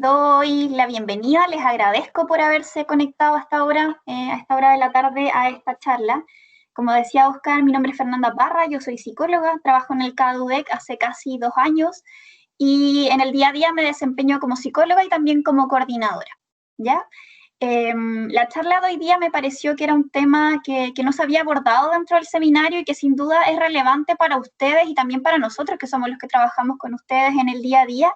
doy la bienvenida, les agradezco por haberse conectado a esta hora de la tarde a esta charla. Como decía Oscar, mi nombre es Fernanda Parra, yo soy psicóloga, trabajo en el CADUDEC hace casi 2 años y en el día a día me desempeño como psicóloga y también como coordinadora, ¿ya? La charla de hoy día me pareció que era un tema que no se había abordado dentro del seminario y que sin duda es relevante para ustedes y también para nosotros, que somos los que trabajamos con ustedes en el día a día,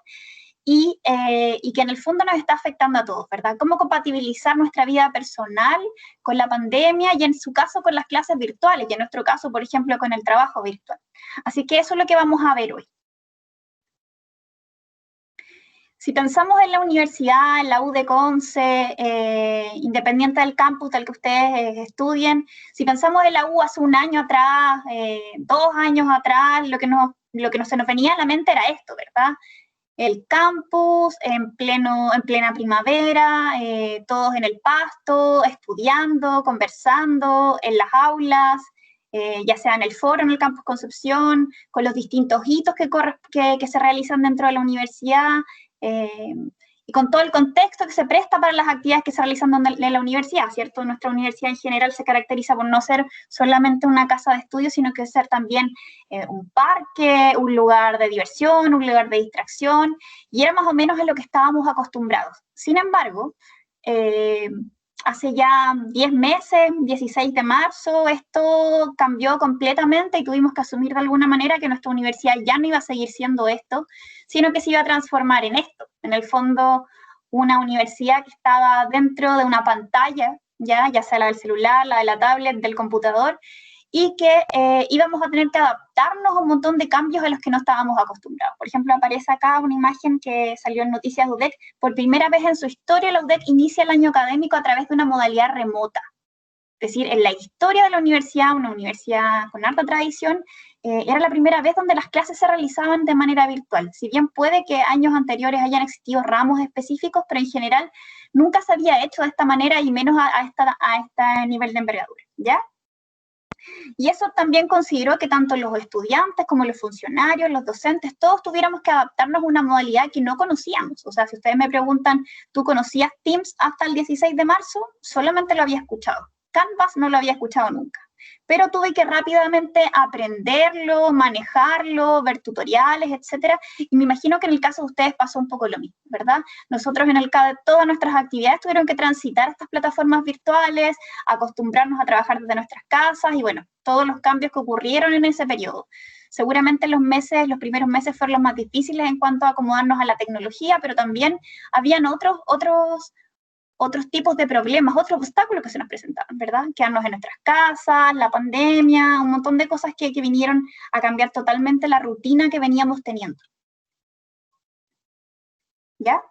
y que en el fondo nos está afectando a todos, ¿verdad? Cómo compatibilizar nuestra vida personal con la pandemia y en su caso con las clases virtuales y en nuestro caso, por ejemplo, con el trabajo virtual. Así que eso es lo que vamos a ver hoy. Si pensamos en la universidad, en la U de Conce, independiente del campus del que ustedes estudien, si pensamos en la U hace un año atrás, 2 años atrás, lo que se nos venía a la mente era esto, ¿verdad? El campus en plena primavera, todos en el pasto, estudiando, conversando, en las aulas, ya sea en el foro, en el campus Concepción, con los distintos hitos que se realizan dentro de la universidad, y con todo el contexto que se presta para las actividades que se realizan en la universidad, ¿cierto? Nuestra universidad en general se caracteriza por no ser solamente una casa de estudio, sino que ser también un parque, un lugar de diversión, un lugar de distracción, y era más o menos a lo que estábamos acostumbrados. Sin embargo, hace ya 10 meses, 16 de marzo, esto cambió completamente y tuvimos que asumir de alguna manera que nuestra universidad ya no iba a seguir siendo esto, sino que se iba a transformar en esto. En el fondo, una universidad que estaba dentro de una pantalla, ya sea la del celular, la de la tablet, del computador, y que íbamos a tener que adaptarnos a un montón de cambios a los que no estábamos acostumbrados. Por ejemplo, aparece acá una imagen que salió en Noticias de UDEC. Por primera vez en su historia, la UDEC inicia el año académico a través de una modalidad remota. Es decir, en la historia de la universidad, una universidad con harta tradición, era la primera vez donde las clases se realizaban de manera virtual. Si bien puede que años anteriores hayan existido ramos específicos, pero en general nunca se había hecho de esta manera y menos a este nivel de envergadura, ¿ya? Y eso también consideró que tanto los estudiantes como los funcionarios, los docentes, todos tuviéramos que adaptarnos a una modalidad que no conocíamos. O sea, si ustedes me preguntan, ¿tú conocías Teams hasta el 16 de marzo? Solamente lo había escuchado. Canvas no lo había escuchado nunca. Pero tuve que rápidamente aprenderlo, manejarlo, ver tutoriales, etcétera. Y me imagino que en el caso de ustedes pasó un poco lo mismo, ¿verdad? Nosotros en el CADE, todas nuestras actividades tuvieron que transitar estas plataformas virtuales, acostumbrarnos a trabajar desde nuestras casas y bueno, todos los cambios que ocurrieron en ese periodo. Seguramente los primeros meses fueron los más difíciles en cuanto a acomodarnos a la tecnología, pero también habían otros tipos de problemas, otros obstáculos que se nos presentaban, ¿verdad? Quedarnos en nuestras casas, la pandemia, un montón de cosas que vinieron a cambiar totalmente la rutina que veníamos teniendo. ¿Ya?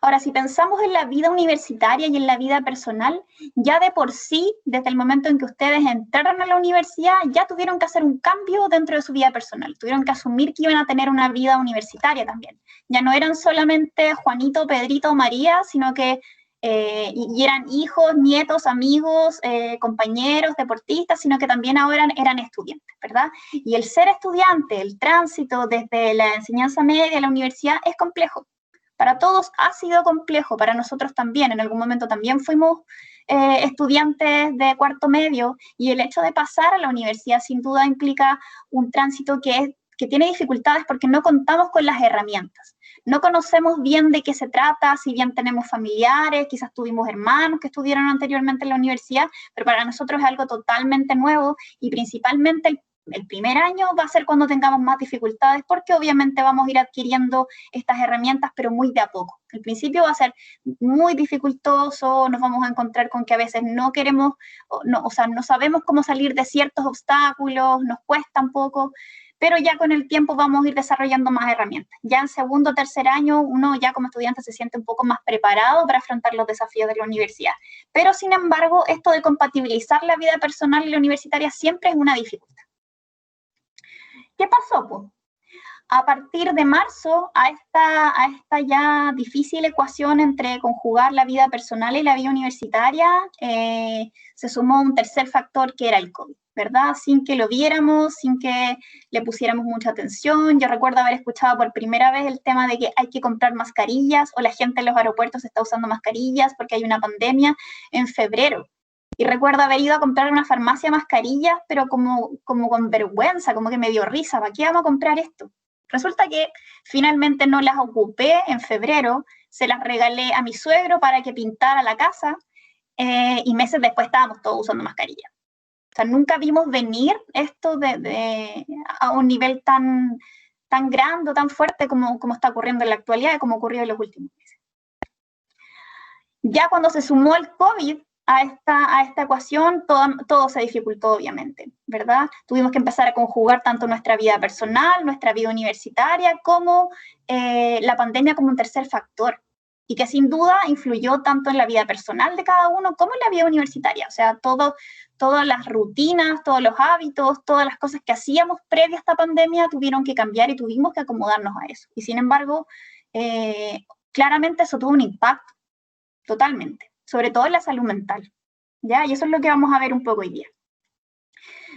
Ahora, si pensamos en la vida universitaria y en la vida personal, ya de por sí, desde el momento en que ustedes entraron a la universidad, ya tuvieron que hacer un cambio dentro de su vida personal. Tuvieron que asumir que iban a tener una vida universitaria también. Ya no eran solamente Juanito, Pedrito, María, sino que y eran hijos, nietos, amigos, compañeros, deportistas, sino que también ahora eran estudiantes, ¿verdad? Y el ser estudiante, el tránsito desde la enseñanza media a la universidad es complejo. Para todos ha sido complejo, para nosotros también. En algún momento también fuimos estudiantes de cuarto medio y el hecho de pasar a la universidad sin duda implica un tránsito que tiene dificultades porque no contamos con las herramientas. No conocemos bien de qué se trata, si bien tenemos familiares, quizás tuvimos hermanos que estudiaron anteriormente en la universidad, pero para nosotros es algo totalmente nuevo y principalmente el primer año va a ser cuando tengamos más dificultades porque obviamente vamos a ir adquiriendo estas herramientas, pero muy de a poco. Al principio va a ser muy dificultoso, nos vamos a encontrar con que a veces no queremos, no sabemos cómo salir de ciertos obstáculos, nos cuesta un poco, pero ya con el tiempo vamos a ir desarrollando más herramientas. Ya en segundo o tercer año, uno ya como estudiante se siente un poco más preparado para afrontar los desafíos de la universidad. Pero, sin embargo, esto de compatibilizar la vida personal y la universitaria siempre es una dificultad. ¿Qué pasó, pues? A partir de marzo, a esta ya difícil ecuación entre conjugar la vida personal y la vida universitaria, se sumó un tercer factor que era el COVID, ¿verdad? Sin que lo viéramos, sin que le pusiéramos mucha atención. Yo recuerdo haber escuchado por primera vez el tema de que hay que comprar mascarillas o la gente en los aeropuertos está usando mascarillas porque hay una pandemia en febrero. Y recuerdo haber ido a comprar en una farmacia mascarillas, pero como con vergüenza, como que me dio risa. ¿Para qué vamos a comprar esto? Resulta que finalmente no las ocupé en febrero, se las regalé a mi suegro para que pintara la casa y meses después estábamos todos usando mascarilla. O sea, nunca vimos venir esto a un nivel tan grande, tan fuerte como está ocurriendo en la actualidad y como ocurrió en los últimos meses. Ya cuando se sumó el COVID a esta ecuación, todo se dificultó, obviamente, ¿verdad? Tuvimos que empezar a conjugar tanto nuestra vida personal, nuestra vida universitaria, como la pandemia como un tercer factor, y que sin duda influyó tanto en la vida personal de cada uno como en la vida universitaria. O sea, todas las rutinas, todos los hábitos, todas las cosas que hacíamos previa a esta pandemia tuvieron que cambiar y tuvimos que acomodarnos a eso. Y sin embargo, claramente eso tuvo un impacto, totalmente, sobre todo en la salud mental, ¿ya? Y eso es lo que vamos a ver un poco hoy día.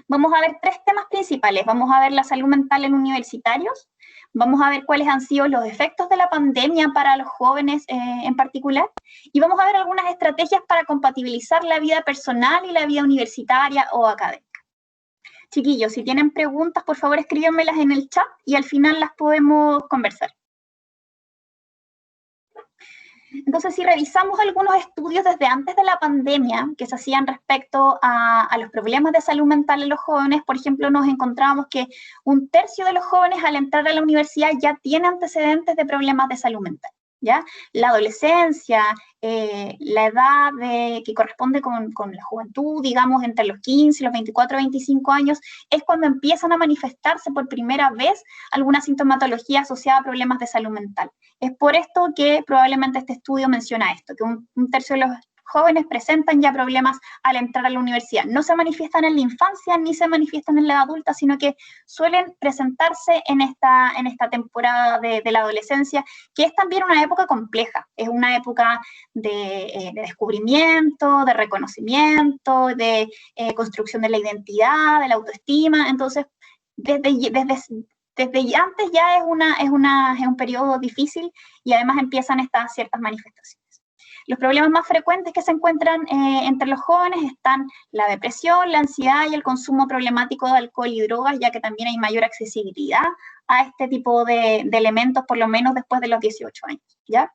Vamos a ver 3 temas principales. Vamos a ver la salud mental en universitarios, vamos a ver cuáles han sido los efectos de la pandemia para los jóvenes en particular, y vamos a ver algunas estrategias para compatibilizar la vida personal y la vida universitaria o académica. Chiquillos, si tienen preguntas, por favor escríbanmelas en el chat y al final las podemos conversar. Entonces, si revisamos algunos estudios desde antes de la pandemia que se hacían respecto a los problemas de salud mental en los jóvenes, por ejemplo, nos encontrábamos que 1/3 de los jóvenes al entrar a la universidad ya tiene antecedentes de problemas de salud mental, ¿ya? La adolescencia, la edad que corresponde con la juventud, digamos, entre los 15 y los 24 o 25 años, es cuando empiezan a manifestarse por primera vez alguna sintomatología asociada a problemas de salud mental. Es por esto que probablemente este estudio menciona esto, que 1/3 de los jóvenes presentan ya problemas al entrar a la universidad. No se manifiestan en la infancia ni se manifiestan en la adulta, sino que suelen presentarse en esta temporada de la adolescencia, que es también una época compleja. Es una época de descubrimiento, de reconocimiento, de construcción de la identidad, de la autoestima. Entonces, desde antes ya es un periodo difícil y además empiezan estas ciertas manifestaciones. Los problemas más frecuentes que se encuentran entre los jóvenes están la depresión, la ansiedad y el consumo problemático de alcohol y drogas, ya que también hay mayor accesibilidad a este tipo de elementos, por lo menos después de los 18 años, ¿ya?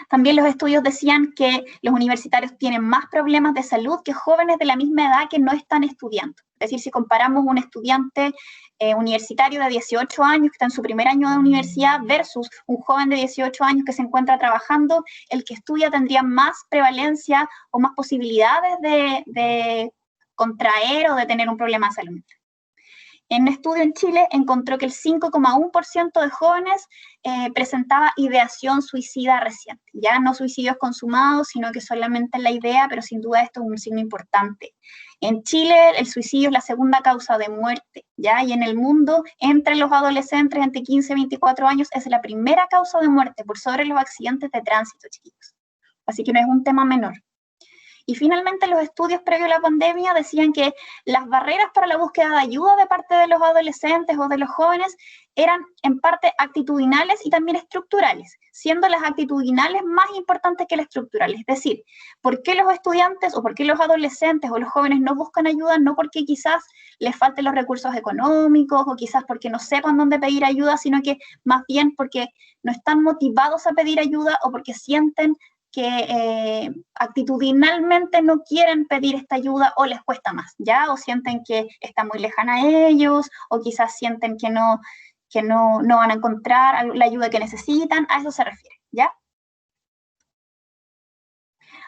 También los estudios decían que los universitarios tienen más problemas de salud que jóvenes de la misma edad que no están estudiando. Es decir, si comparamos un estudiante universitario de 18 años que está en su primer año de universidad versus un joven de 18 años que se encuentra trabajando, el que estudia tendría más prevalencia o más posibilidades de contraer o de tener un problema de salud mental. En un estudio en Chile encontró que el 5,1% de jóvenes presentaba ideación suicida reciente. Ya no suicidios consumados, sino que solamente la idea, pero sin duda esto es un signo importante. En Chile el suicidio es la segunda causa de muerte, ¿ya? Y en el mundo, entre los adolescentes entre 15 y 24 años, es la primera causa de muerte por sobre los accidentes de tránsito, chiquillos. Así que no es un tema menor. Y finalmente los estudios previos a la pandemia decían que las barreras para la búsqueda de ayuda de parte de los adolescentes o de los jóvenes eran en parte actitudinales y también estructurales, siendo las actitudinales más importantes que las estructurales. Es decir, ¿por qué los estudiantes o por qué los adolescentes o los jóvenes no buscan ayuda? No porque quizás les falten los recursos económicos o quizás porque no sepan dónde pedir ayuda, sino que más bien porque no están motivados a pedir ayuda o porque sienten que actitudinalmente no quieren pedir esta ayuda o les cuesta más, ¿ya? O sienten que está muy lejana a ellos, o quizás sienten que no van a encontrar la ayuda que necesitan, a eso se refiere, ¿ya?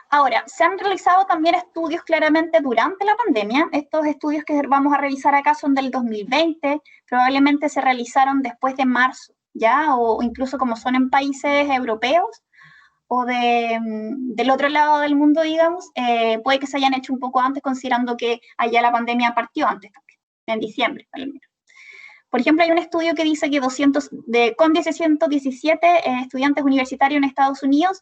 Ahora, se han realizado también estudios claramente durante la pandemia. Estos estudios que vamos a revisar acá son del 2020, probablemente se realizaron después de marzo, ¿ya? O incluso como son en países europeos, o del otro lado del mundo, digamos, puede que se hayan hecho un poco antes, considerando que allá la pandemia partió antes también, en diciembre, al menos. Por ejemplo, hay un estudio que dice que con 117 estudiantes universitarios en Estados Unidos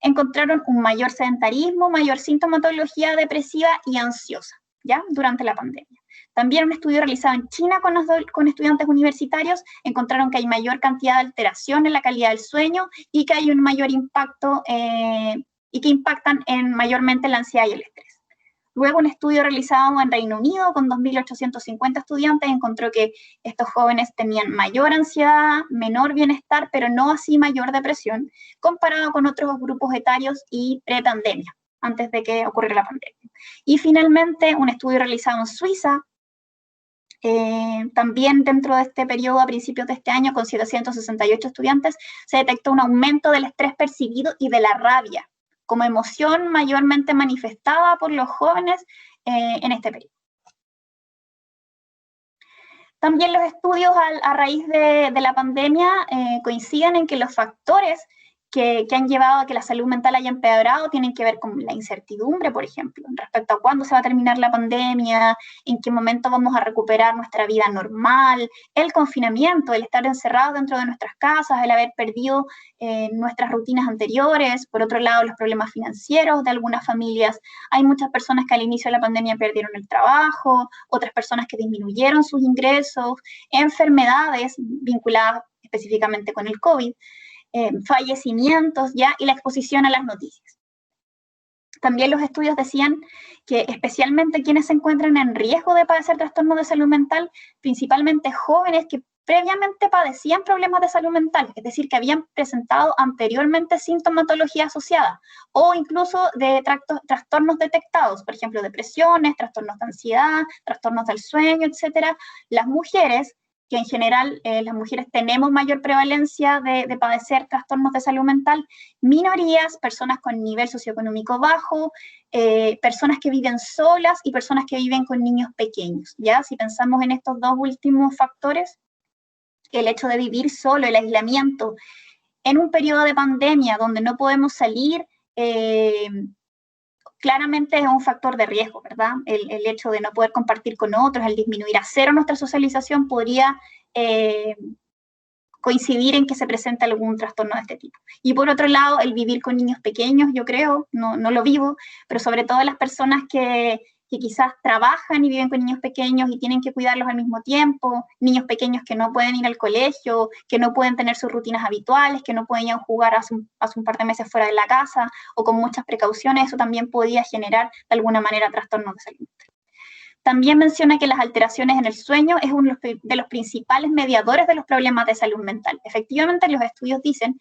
encontraron un mayor sedentarismo, mayor sintomatología depresiva y ansiosa. ¿ya? Durante la pandemia. También un estudio realizado en China con estudiantes universitarios encontraron que hay mayor cantidad de alteración en la calidad del sueño y que hay un mayor impacto y que impactan mayormente la ansiedad y el estrés. Luego, un estudio realizado en Reino Unido con 2.850 estudiantes encontró que estos jóvenes tenían mayor ansiedad, menor bienestar, pero no así mayor depresión, comparado con otros grupos etarios y prepandemia, antes de que ocurriera la pandemia. Y finalmente, un estudio realizado en Suiza, también dentro de este periodo, a principios de este año, con 768 estudiantes, se detectó un aumento del estrés percibido y de la rabia, como emoción mayormente manifestada por los jóvenes en este periodo. También los estudios a raíz de la pandemia coinciden en que los factores que han llevado a que la salud mental haya empeorado tienen que ver con la incertidumbre, por ejemplo, respecto a cuándo se va a terminar la pandemia, en qué momento vamos a recuperar nuestra vida normal, el confinamiento, el estar encerrados dentro de nuestras casas, el haber perdido nuestras rutinas anteriores. Por otro lado, los problemas financieros de algunas familias. Hay muchas personas que al inicio de la pandemia perdieron el trabajo, otras personas que disminuyeron sus ingresos, enfermedades vinculadas específicamente con el COVID, fallecimientos ya y la exposición a las noticias. También los estudios decían que especialmente quienes se encuentran en riesgo de padecer trastornos de salud mental, principalmente jóvenes que previamente padecían problemas de salud mental, es decir, que habían presentado anteriormente sintomatología asociada o incluso de trastornos detectados, por ejemplo, depresiones, trastornos de ansiedad, trastornos del sueño, etcétera. Las mujeres, que en general las mujeres tenemos mayor prevalencia de padecer trastornos de salud mental, minorías, personas con nivel socioeconómico bajo, personas que viven solas y personas que viven con niños pequeños, ¿ya? Si pensamos en estos dos últimos factores, el hecho de vivir solo, el aislamiento, en un periodo de pandemia donde no podemos salir, claramente es un factor de riesgo, ¿verdad? El hecho de no poder compartir con otros, el disminuir a cero nuestra socialización podría coincidir en que se presenta algún trastorno de este tipo. Y por otro lado, el vivir con niños pequeños, yo creo, no lo vivo, pero sobre todo las personas que quizás trabajan y viven con niños pequeños y tienen que cuidarlos al mismo tiempo, niños pequeños que no pueden ir al colegio, que no pueden tener sus rutinas habituales, que no pueden ir a jugar hace un par de meses fuera de la casa o con muchas precauciones, eso también podría generar de alguna manera trastornos de salud mental. También menciona que las alteraciones en el sueño es uno de los principales mediadores de los problemas de salud mental. Efectivamente, los estudios dicen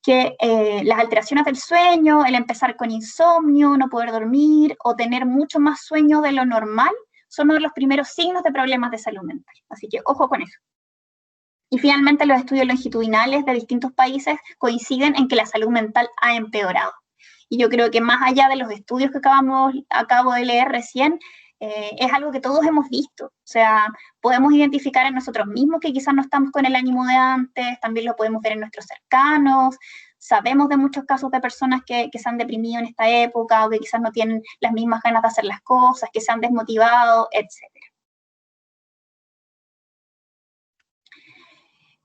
que las alteraciones del sueño, el empezar con insomnio, no poder dormir o tener mucho más sueño de lo normal, son uno de los primeros signos de problemas de salud mental. Así que ojo con eso. Y finalmente los estudios longitudinales de distintos países coinciden en que la salud mental ha empeorado. Y yo creo que más allá de los estudios que acabo de leer recién, es algo que todos hemos visto. O sea, podemos identificar en nosotros mismos que quizás no estamos con el ánimo de antes, también lo podemos ver en nuestros cercanos, sabemos de muchos casos de personas que se han deprimido en esta época o que quizás no tienen las mismas ganas de hacer las cosas, que se han desmotivado, etc.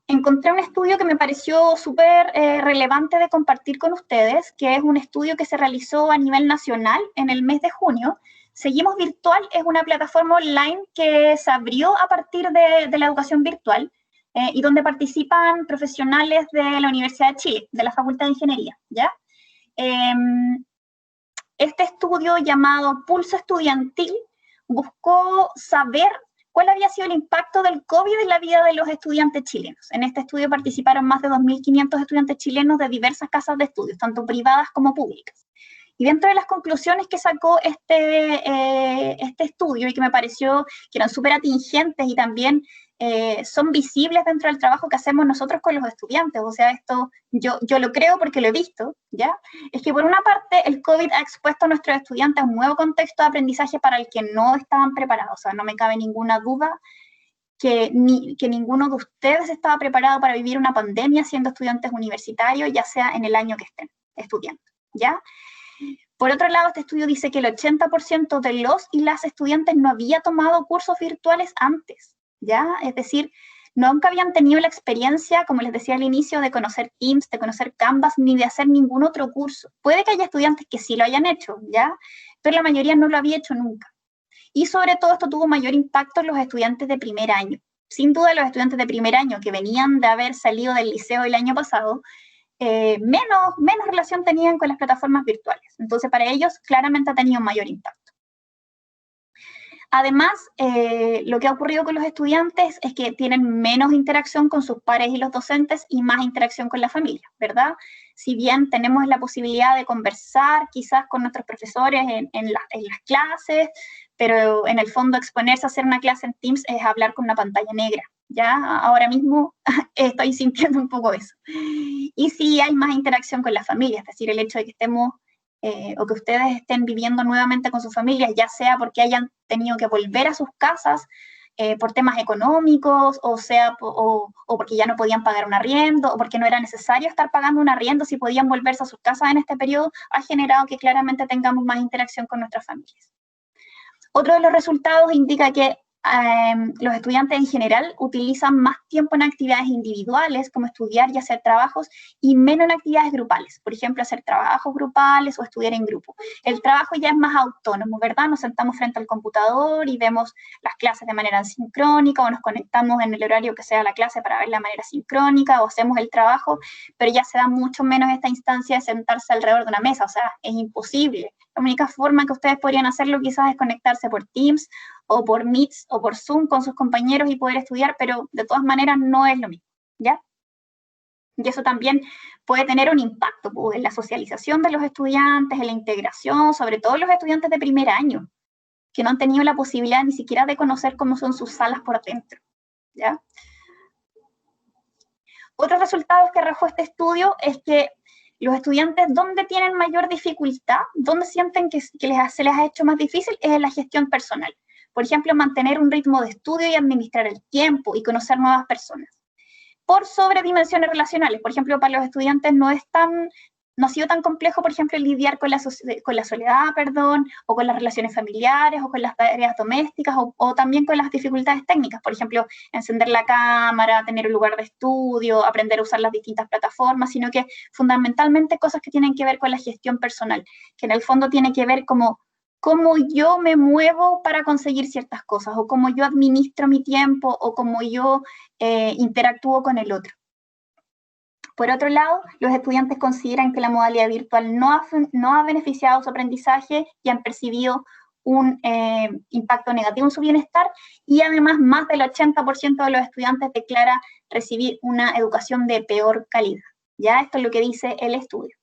Encontré un estudio que me pareció súper relevante de compartir con ustedes, que es un estudio que se realizó a nivel nacional en el mes de junio. Seguimos Virtual es una plataforma online que se abrió a partir de la educación virtual y donde participan profesionales de la Universidad de Chile, de la Facultad de Ingeniería, ¿ya? Este estudio llamado Pulso Estudiantil buscó saber cuál había sido el impacto del COVID en la vida de los estudiantes chilenos. En este estudio participaron más de 2.500 estudiantes chilenos de diversas casas de estudios, tanto privadas como públicas. Y dentro de las conclusiones que sacó este estudio y que me pareció que eran súper atingentes y también son visibles dentro del trabajo que hacemos nosotros con los estudiantes, o sea, esto yo lo creo porque lo he visto, ¿ya? Es que por una parte el COVID ha expuesto a nuestros estudiantes a un nuevo contexto de aprendizaje para el que no estaban preparados, o sea, no me cabe ninguna duda que ninguno de ustedes estaba preparado para vivir una pandemia siendo estudiantes universitarios, ya sea en el año que estén estudiando, ¿ya? Por otro lado, este estudio dice que el 80% de los y las estudiantes no había tomado cursos virtuales antes, ¿ya? Es decir, nunca habían tenido la experiencia, como les decía al inicio, de conocer Teams, de conocer Canvas, ni de hacer ningún otro curso. Puede que haya estudiantes que sí lo hayan hecho, ¿ya? Pero la mayoría no lo había hecho nunca. y sobre todo esto tuvo mayor impacto en los estudiantes de primer año. Sin duda los estudiantes de primer año que venían de haber salido del liceo el año pasado, menos relación tenían con las plataformas virtuales. Entonces para ellos claramente ha tenido un mayor impacto. Además, lo que ha ocurrido con los estudiantes es que tienen menos interacción con sus pares y los docentes y más interacción con la familia, ¿verdad? Si bien tenemos la posibilidad de conversar quizás con nuestros profesores en las clases, pero en el fondo exponerse a hacer una clase en Teams es hablar con una pantalla negra, ¿ya? Ahora mismo estoy sintiendo un poco eso. Y sí hay más interacción con la familia, es decir, el hecho de que estemos o que ustedes estén viviendo nuevamente con sus familias, ya sea porque hayan tenido que volver a sus casas por temas económicos, o porque ya no podían pagar un arriendo, o porque no era necesario estar pagando un arriendo si podían volverse a sus casas en este periodo, ha generado que claramente tengamos más interacción con nuestras familias. Otro de los resultados indica que los estudiantes en general utilizan más tiempo en actividades individuales, como estudiar y hacer trabajos, y menos en actividades grupales. Por ejemplo, hacer trabajos grupales o estudiar en grupo. El trabajo ya es más autónomo, ¿verdad? Nos sentamos frente al computador y vemos las clases de manera sincrónica, o nos conectamos en el horario que sea la clase para verla de manera sincrónica, o hacemos el trabajo, pero ya se da mucho menos esta instancia de sentarse alrededor de una mesa. O sea, es imposible. La única forma que ustedes podrían hacerlo quizás es conectarse por Teams o por Meets o por Zoom con sus compañeros y poder estudiar, pero de todas maneras no es lo mismo, ¿ya? Y eso también puede tener un impacto en la socialización de los estudiantes, en la integración, sobre todo los estudiantes de primer año, que no han tenido la posibilidad ni siquiera de conocer cómo son sus salas por dentro, ¿ya? Otros resultados que arrojó este estudio es que los estudiantes donde tienen mayor dificultad, donde sienten que se les ha hecho más difícil, es en la gestión personal. Por ejemplo, mantener un ritmo de estudio y administrar el tiempo y conocer nuevas personas. Por sobre dimensiones relacionales, por ejemplo, para los estudiantes no ha sido tan complejo, por ejemplo, lidiar con la soledad, o con las relaciones familiares, o con las tareas domésticas, o también con las dificultades técnicas, por ejemplo, encender la cámara, tener un lugar de estudio, aprender a usar las distintas plataformas, sino que fundamentalmente cosas que tienen que ver con la gestión personal, que en el fondo tiene que ver como cómo yo me muevo para conseguir ciertas cosas, o cómo yo administro mi tiempo, o cómo yo interactúo con el otro. Por otro lado, los estudiantes consideran que la modalidad virtual no ha beneficiado su aprendizaje y han percibido un impacto negativo en su bienestar, y además más del 80% de los estudiantes declara recibir una educación de peor calidad. Ya esto es lo que dice el estudio.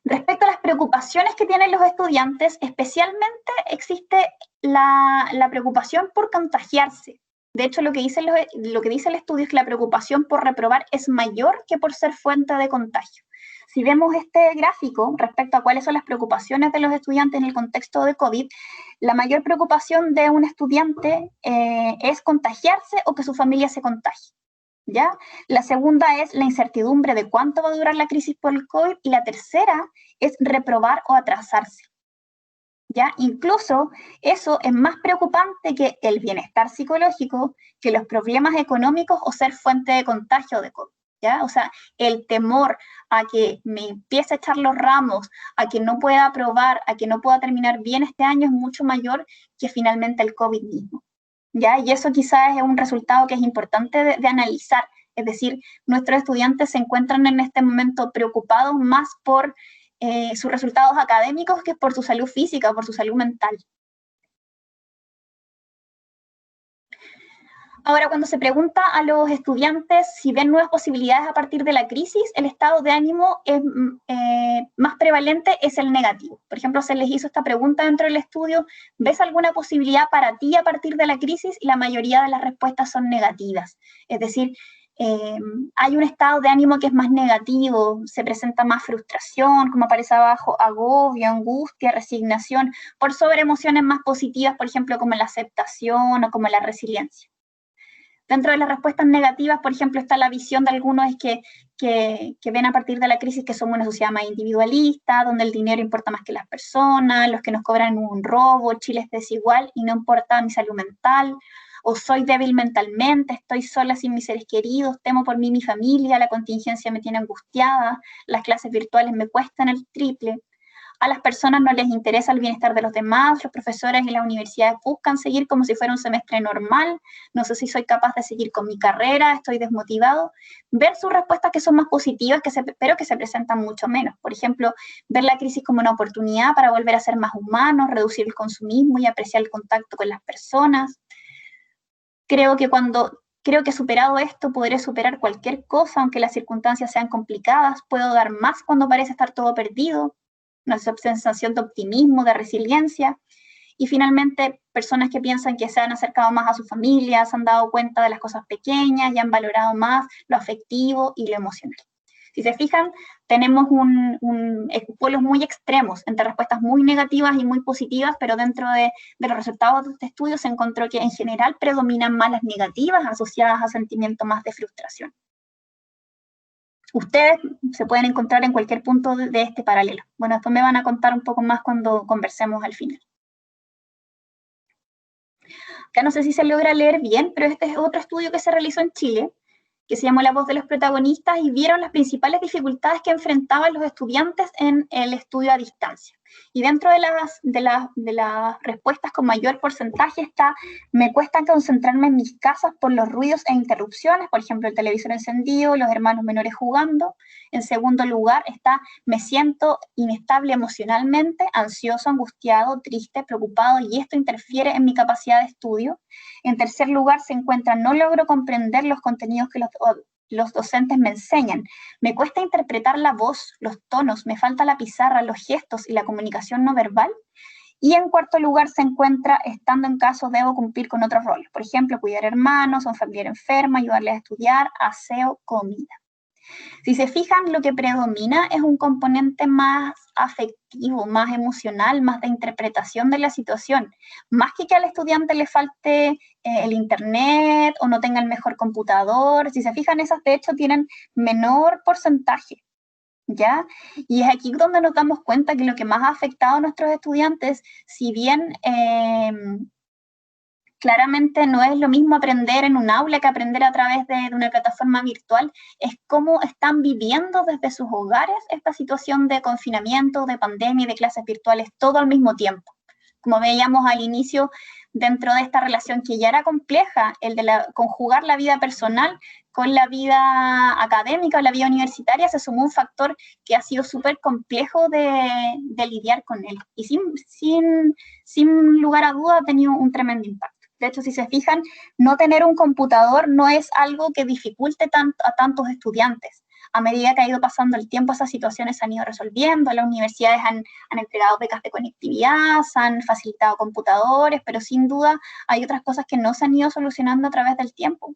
Respecto a las preocupaciones que tienen los estudiantes, especialmente existe la preocupación por contagiarse. De hecho, lo que dice el estudio es que la preocupación por reprobar es mayor que por ser fuente de contagio. Si vemos este gráfico respecto a cuáles son las preocupaciones de los estudiantes en el contexto de COVID, la mayor preocupación de un estudiante es contagiarse o que su familia se contagie. ¿Ya? La segunda es la incertidumbre de cuánto va a durar la crisis por el COVID, y la tercera es reprobar o atrasarse. ¿Ya? Incluso eso es más preocupante que el bienestar psicológico, que los problemas económicos o ser fuente de contagio de COVID. ¿Ya? O sea, el temor a que me empiece a echar los ramos, a que no pueda aprobar, a que no pueda terminar bien este año es mucho mayor que finalmente el COVID mismo. ¿Ya? Y eso quizás es un resultado que es importante de analizar. Es decir, nuestros estudiantes se encuentran en este momento preocupados más por sus resultados académicos que por su salud física, por su salud mental. Ahora, cuando se pregunta a los estudiantes si ven nuevas posibilidades a partir de la crisis, el estado de ánimo más prevalente es el negativo. Por ejemplo, se les hizo esta pregunta dentro del estudio: ¿ves alguna posibilidad para ti a partir de la crisis? Y la mayoría de las respuestas son negativas. Es decir, hay un estado de ánimo que es más negativo, se presenta más frustración, como aparece abajo, agobio, angustia, resignación, por sobre emociones más positivas, por ejemplo, como la aceptación o como la resiliencia. Dentro de las respuestas negativas, por ejemplo, está la visión de algunos que ven a partir de la crisis que somos una sociedad más individualista, donde el dinero importa más que las personas, los que nos cobran un robo, Chile es desigual y no importa mi salud mental, o soy débil mentalmente, estoy sola sin mis seres queridos, temo por mí y mi familia, la contingencia me tiene angustiada, las clases virtuales me cuestan el triple. A las personas no les interesa el bienestar de los demás, los profesores y las universidades buscan seguir como si fuera un semestre normal, no sé si soy capaz de seguir con mi carrera, estoy desmotivado. Ver sus respuestas que son más positivas, pero que se presentan mucho menos. Por ejemplo, ver la crisis como una oportunidad para volver a ser más humanos, reducir el consumismo y apreciar el contacto con las personas. Creo que superado esto podré superar cualquier cosa, aunque las circunstancias sean complicadas, puedo dar más cuando parece estar todo perdido, una sensación de optimismo, de resiliencia. Y finalmente, personas que piensan que se han acercado más a su familia, se han dado cuenta de las cosas pequeñas y han valorado más lo afectivo y lo emocional. Si se fijan, tenemos polos muy extremos entre respuestas muy negativas y muy positivas, pero dentro de los resultados de este estudio se encontró que en general predominan más las negativas asociadas a sentimientos más de frustración. Ustedes se pueden encontrar en cualquier punto de este paralelo. Bueno, esto me van a contar un poco más cuando conversemos al final. Acá no sé si se logra leer bien, pero este es otro estudio que se realizó en Chile, que se llamó La voz de los protagonistas, y vieron las principales dificultades que enfrentaban los estudiantes en el estudio a distancia. Y dentro de las respuestas con mayor porcentaje está: me cuesta concentrarme en mis casas por los ruidos e interrupciones, por ejemplo, el televisor encendido, los hermanos menores jugando. En segundo lugar está: me siento inestable emocionalmente, ansioso, angustiado, triste, preocupado, y esto interfiere en mi capacidad de estudio. En tercer lugar se encuentra: no logro comprender los contenidos que los docentes me enseñan. Me cuesta interpretar la voz, los tonos, me falta la pizarra, los gestos y la comunicación no verbal. Y en cuarto lugar se encuentra: estando en caso debo cumplir con otros roles. Por ejemplo, cuidar hermanos, a un familiar enfermo, ayudarles a estudiar, aseo, comida. Si se fijan, lo que predomina es un componente más afectivo, más emocional, más de interpretación de la situación. Más que al estudiante le falte el internet o no tenga el mejor computador. Si se fijan, esas de hecho tienen menor porcentaje, ¿ya? Y es aquí donde nos damos cuenta que lo que más ha afectado a nuestros estudiantes, si bien claramente no es lo mismo aprender en un aula que aprender a través de una plataforma virtual, es cómo están viviendo desde sus hogares esta situación de confinamiento, de pandemia y de clases virtuales todo al mismo tiempo. Como veíamos al inicio, dentro de esta relación que ya era compleja, el de conjugar la vida personal con la vida académica o la vida universitaria, se sumó un factor que ha sido súper complejo de lidiar con él. Y sin lugar a duda ha tenido un tremendo impacto. De hecho, si se fijan, no tener un computador no es algo que dificulte a tantos estudiantes. A medida que ha ido pasando el tiempo, esas situaciones se han ido resolviendo. Las universidades han entregado becas de conectividad, se han facilitado computadores, pero sin duda hay otras cosas que no se han ido solucionando a través del tiempo.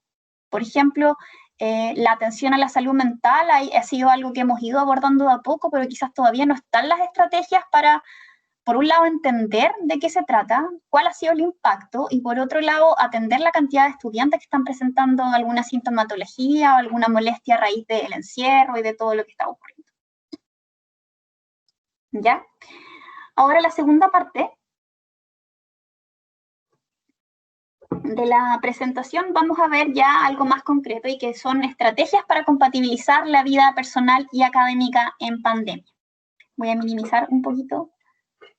Por ejemplo, la atención a la salud mental ha sido algo que hemos ido abordando de a poco, pero quizás todavía no están las estrategias para, por un lado, entender de qué se trata, cuál ha sido el impacto, y por otro lado, atender la cantidad de estudiantes que están presentando alguna sintomatología o alguna molestia a raíz del encierro y de todo lo que está ocurriendo. ¿Ya? Ahora la segunda parte de la presentación vamos a ver ya algo más concreto, y que son estrategias para compatibilizar la vida personal y académica en pandemia. Voy a minimizar un poquito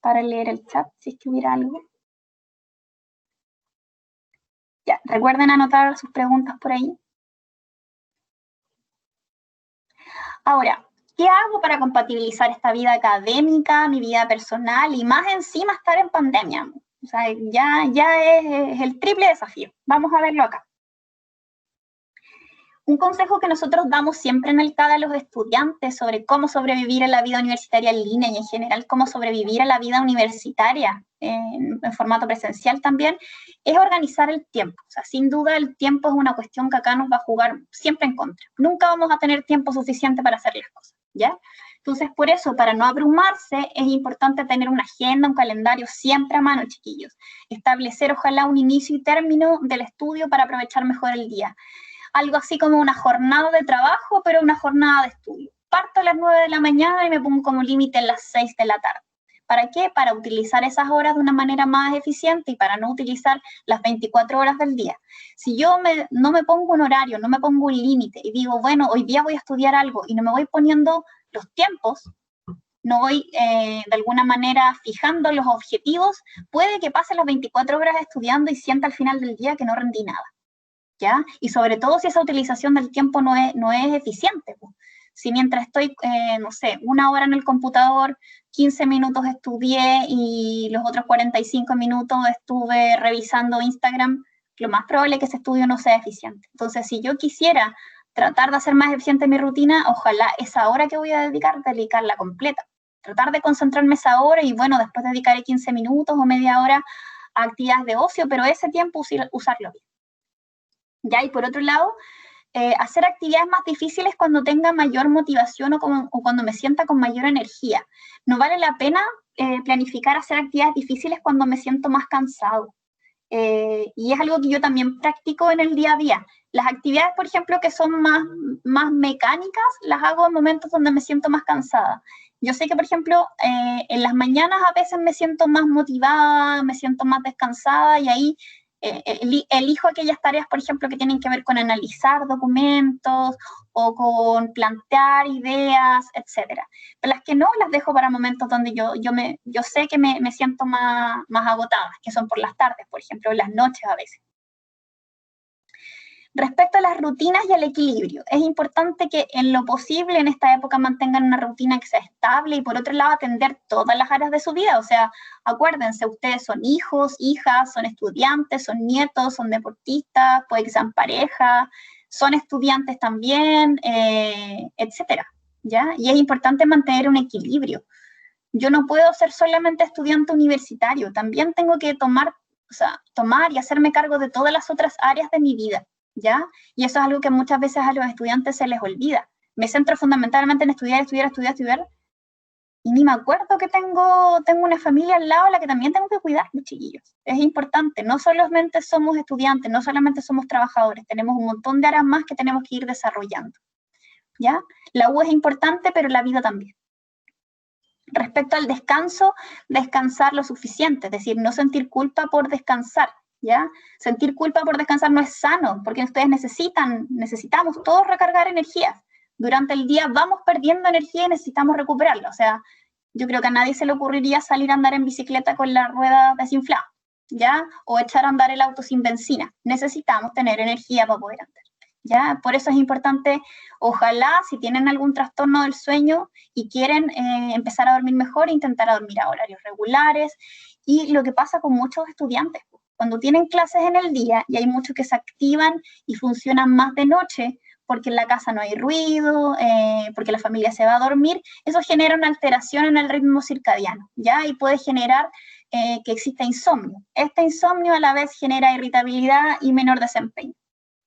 para leer el chat, si es que hubiera algo. Ya, recuerden anotar sus preguntas por ahí. Ahora, ¿qué hago para compatibilizar esta vida académica, mi vida personal y más encima estar en pandemia? O sea, ya es el triple desafío. Vamos a verlo acá. Un consejo que nosotros damos siempre en el CAD a los estudiantes sobre cómo sobrevivir a la vida universitaria en línea y en general cómo sobrevivir a la vida universitaria en formato presencial también, es organizar el tiempo. O sea, sin duda el tiempo es una cuestión que acá nos va a jugar siempre en contra. Nunca vamos a tener tiempo suficiente para hacer las cosas, ¿ya? Entonces, por eso, para no abrumarse, es importante tener una agenda, un calendario siempre a mano, chiquillos. Establecer, ojalá, un inicio y término del estudio para aprovechar mejor el día. Algo así como una jornada de trabajo, pero una jornada de estudio. Parto a las 9 de la mañana y me pongo como límite a las 6 de la tarde. ¿Para qué? Para utilizar esas horas de una manera más eficiente y para no utilizar las 24 horas del día. Si yo no me pongo un horario, no me pongo un límite y digo, bueno, hoy día voy a estudiar algo y no me voy poniendo los tiempos, no voy de alguna manera fijando los objetivos, puede que pase las 24 horas estudiando y sienta al final del día que no rendí nada, ¿ya? Y sobre todo si esa utilización del tiempo no es eficiente, pues. Si mientras estoy, no sé, 1 hora en el computador, 15 minutos estudié y los otros 45 minutos estuve revisando Instagram, lo más probable es que ese estudio no sea eficiente. Entonces, si yo quisiera tratar de hacer más eficiente mi rutina, ojalá esa hora que voy a dedicarla completa. Tratar de concentrarme esa hora y, bueno, después dedicaré 15 minutos o media hora a actividades de ocio, pero ese tiempo usarlo bien. ¿Ya? Y por otro lado, hacer actividades más difíciles cuando tenga mayor motivación o cuando me sienta con mayor energía. No vale la pena planificar hacer actividades difíciles cuando me siento más cansado. Y es algo que yo también practico en el día a día. Las actividades, por ejemplo, que son más mecánicas, las hago en momentos donde me siento más cansada. Yo sé que, por ejemplo, en las mañanas a veces me siento más motivada, me siento más descansada y ahí elijo aquellas tareas, por ejemplo, que tienen que ver con analizar documentos o con plantear ideas, etcétera. Pero las que no, las dejo para momentos donde yo sé que me siento más agotada, que son por las tardes, por ejemplo, las noches a veces. Respecto a las rutinas y al equilibrio, es importante que en lo posible en esta época mantengan una rutina que sea estable y por otro lado atender todas las áreas de su vida. O sea, acuérdense, ustedes son hijos, hijas, son estudiantes, son nietos, son deportistas, puede que sean pareja, son estudiantes también, etcétera, ¿ya? Y es importante mantener un equilibrio. Yo no puedo ser solamente estudiante universitario, también tengo que tomar y hacerme cargo de todas las otras áreas de mi vida, ¿ya? Y eso es algo que muchas veces a los estudiantes se les olvida. Me centro fundamentalmente en estudiar, y ni me acuerdo que tengo una familia al lado a la que también tengo que cuidar, los chiquillos. Es importante, no solamente somos estudiantes, no solamente somos trabajadores, tenemos un montón de áreas más que tenemos que ir desarrollando, ¿ya? La U es importante, pero la vida también. Respecto al descanso, descansar lo suficiente, es decir, no sentir culpa por descansar, ¿ya? Sentir culpa por descansar no es sano, porque ustedes necesitamos todos recargar energías. Durante el día vamos perdiendo energía y necesitamos recuperarla. O sea, yo creo que a nadie se le ocurriría salir a andar en bicicleta con la rueda desinflada, ¿ya? O echar a andar el auto sin benzina. Necesitamos tener energía para poder andar, ¿ya? Por eso es importante, ojalá, si tienen algún trastorno del sueño y quieren empezar a dormir mejor, intentar dormir a horarios regulares. Y lo que pasa con muchos estudiantes, cuando tienen clases en el día y hay muchos que se activan y funcionan más de noche, porque en la casa no hay ruido, porque la familia se va a dormir, eso genera una alteración en el ritmo circadiano, ¿ya? Y puede generar que exista insomnio. Este insomnio a la vez genera irritabilidad y menor desempeño.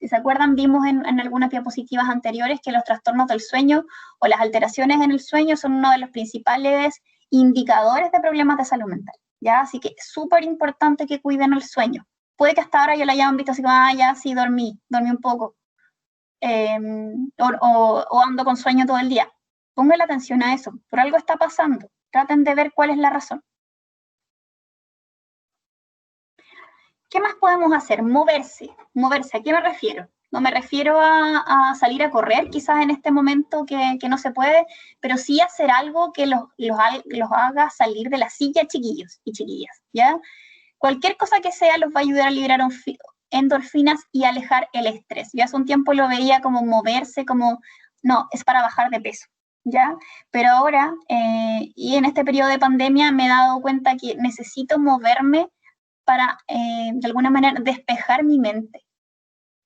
Si se acuerdan, vimos en algunas diapositivas anteriores que los trastornos del sueño o las alteraciones en el sueño son uno de los principales indicadores de problemas de salud mental, ¿ya? Así que es súper importante que cuiden el sueño. Puede que hasta ahora yo la hayan visto así como, ya sí, dormí un poco, o ando con sueño todo el día. Pónganle atención a eso, por algo está pasando. Traten de ver cuál es la razón. ¿Qué más podemos hacer? Moverse. ¿A qué me refiero? No me refiero a salir a correr, quizás en este momento que no se puede, pero sí hacer algo que los haga salir de la silla, chiquillos y chiquillas, ¿ya? Cualquier cosa que sea los va a ayudar a liberar endorfinas y alejar el estrés. Yo hace un tiempo lo veía como moverse, no, es para bajar de peso, ¿ya? Pero ahora, y en este periodo de pandemia, me he dado cuenta que necesito moverme para, de alguna manera, despejar mi mente.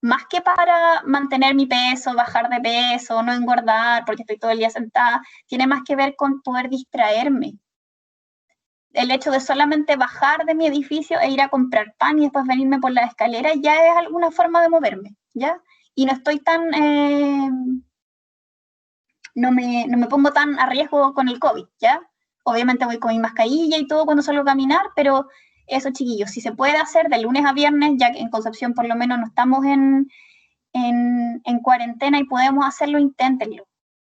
Más que para mantener mi peso, bajar de peso, no engordar porque estoy todo el día sentada, tiene más que ver con poder distraerme. El hecho de solamente bajar de mi edificio e ir a comprar pan y después venirme por la escalera ya es alguna forma de moverme, ¿ya? Y no estoy tan, no me pongo tan a riesgo con el COVID, ¿ya? Obviamente voy con mi mascarilla y todo cuando salgo a caminar, pero eso, chiquillos, si se puede hacer de lunes a viernes, ya que en Concepción por lo menos no estamos en cuarentena y podemos hacerlo, inténtenlo.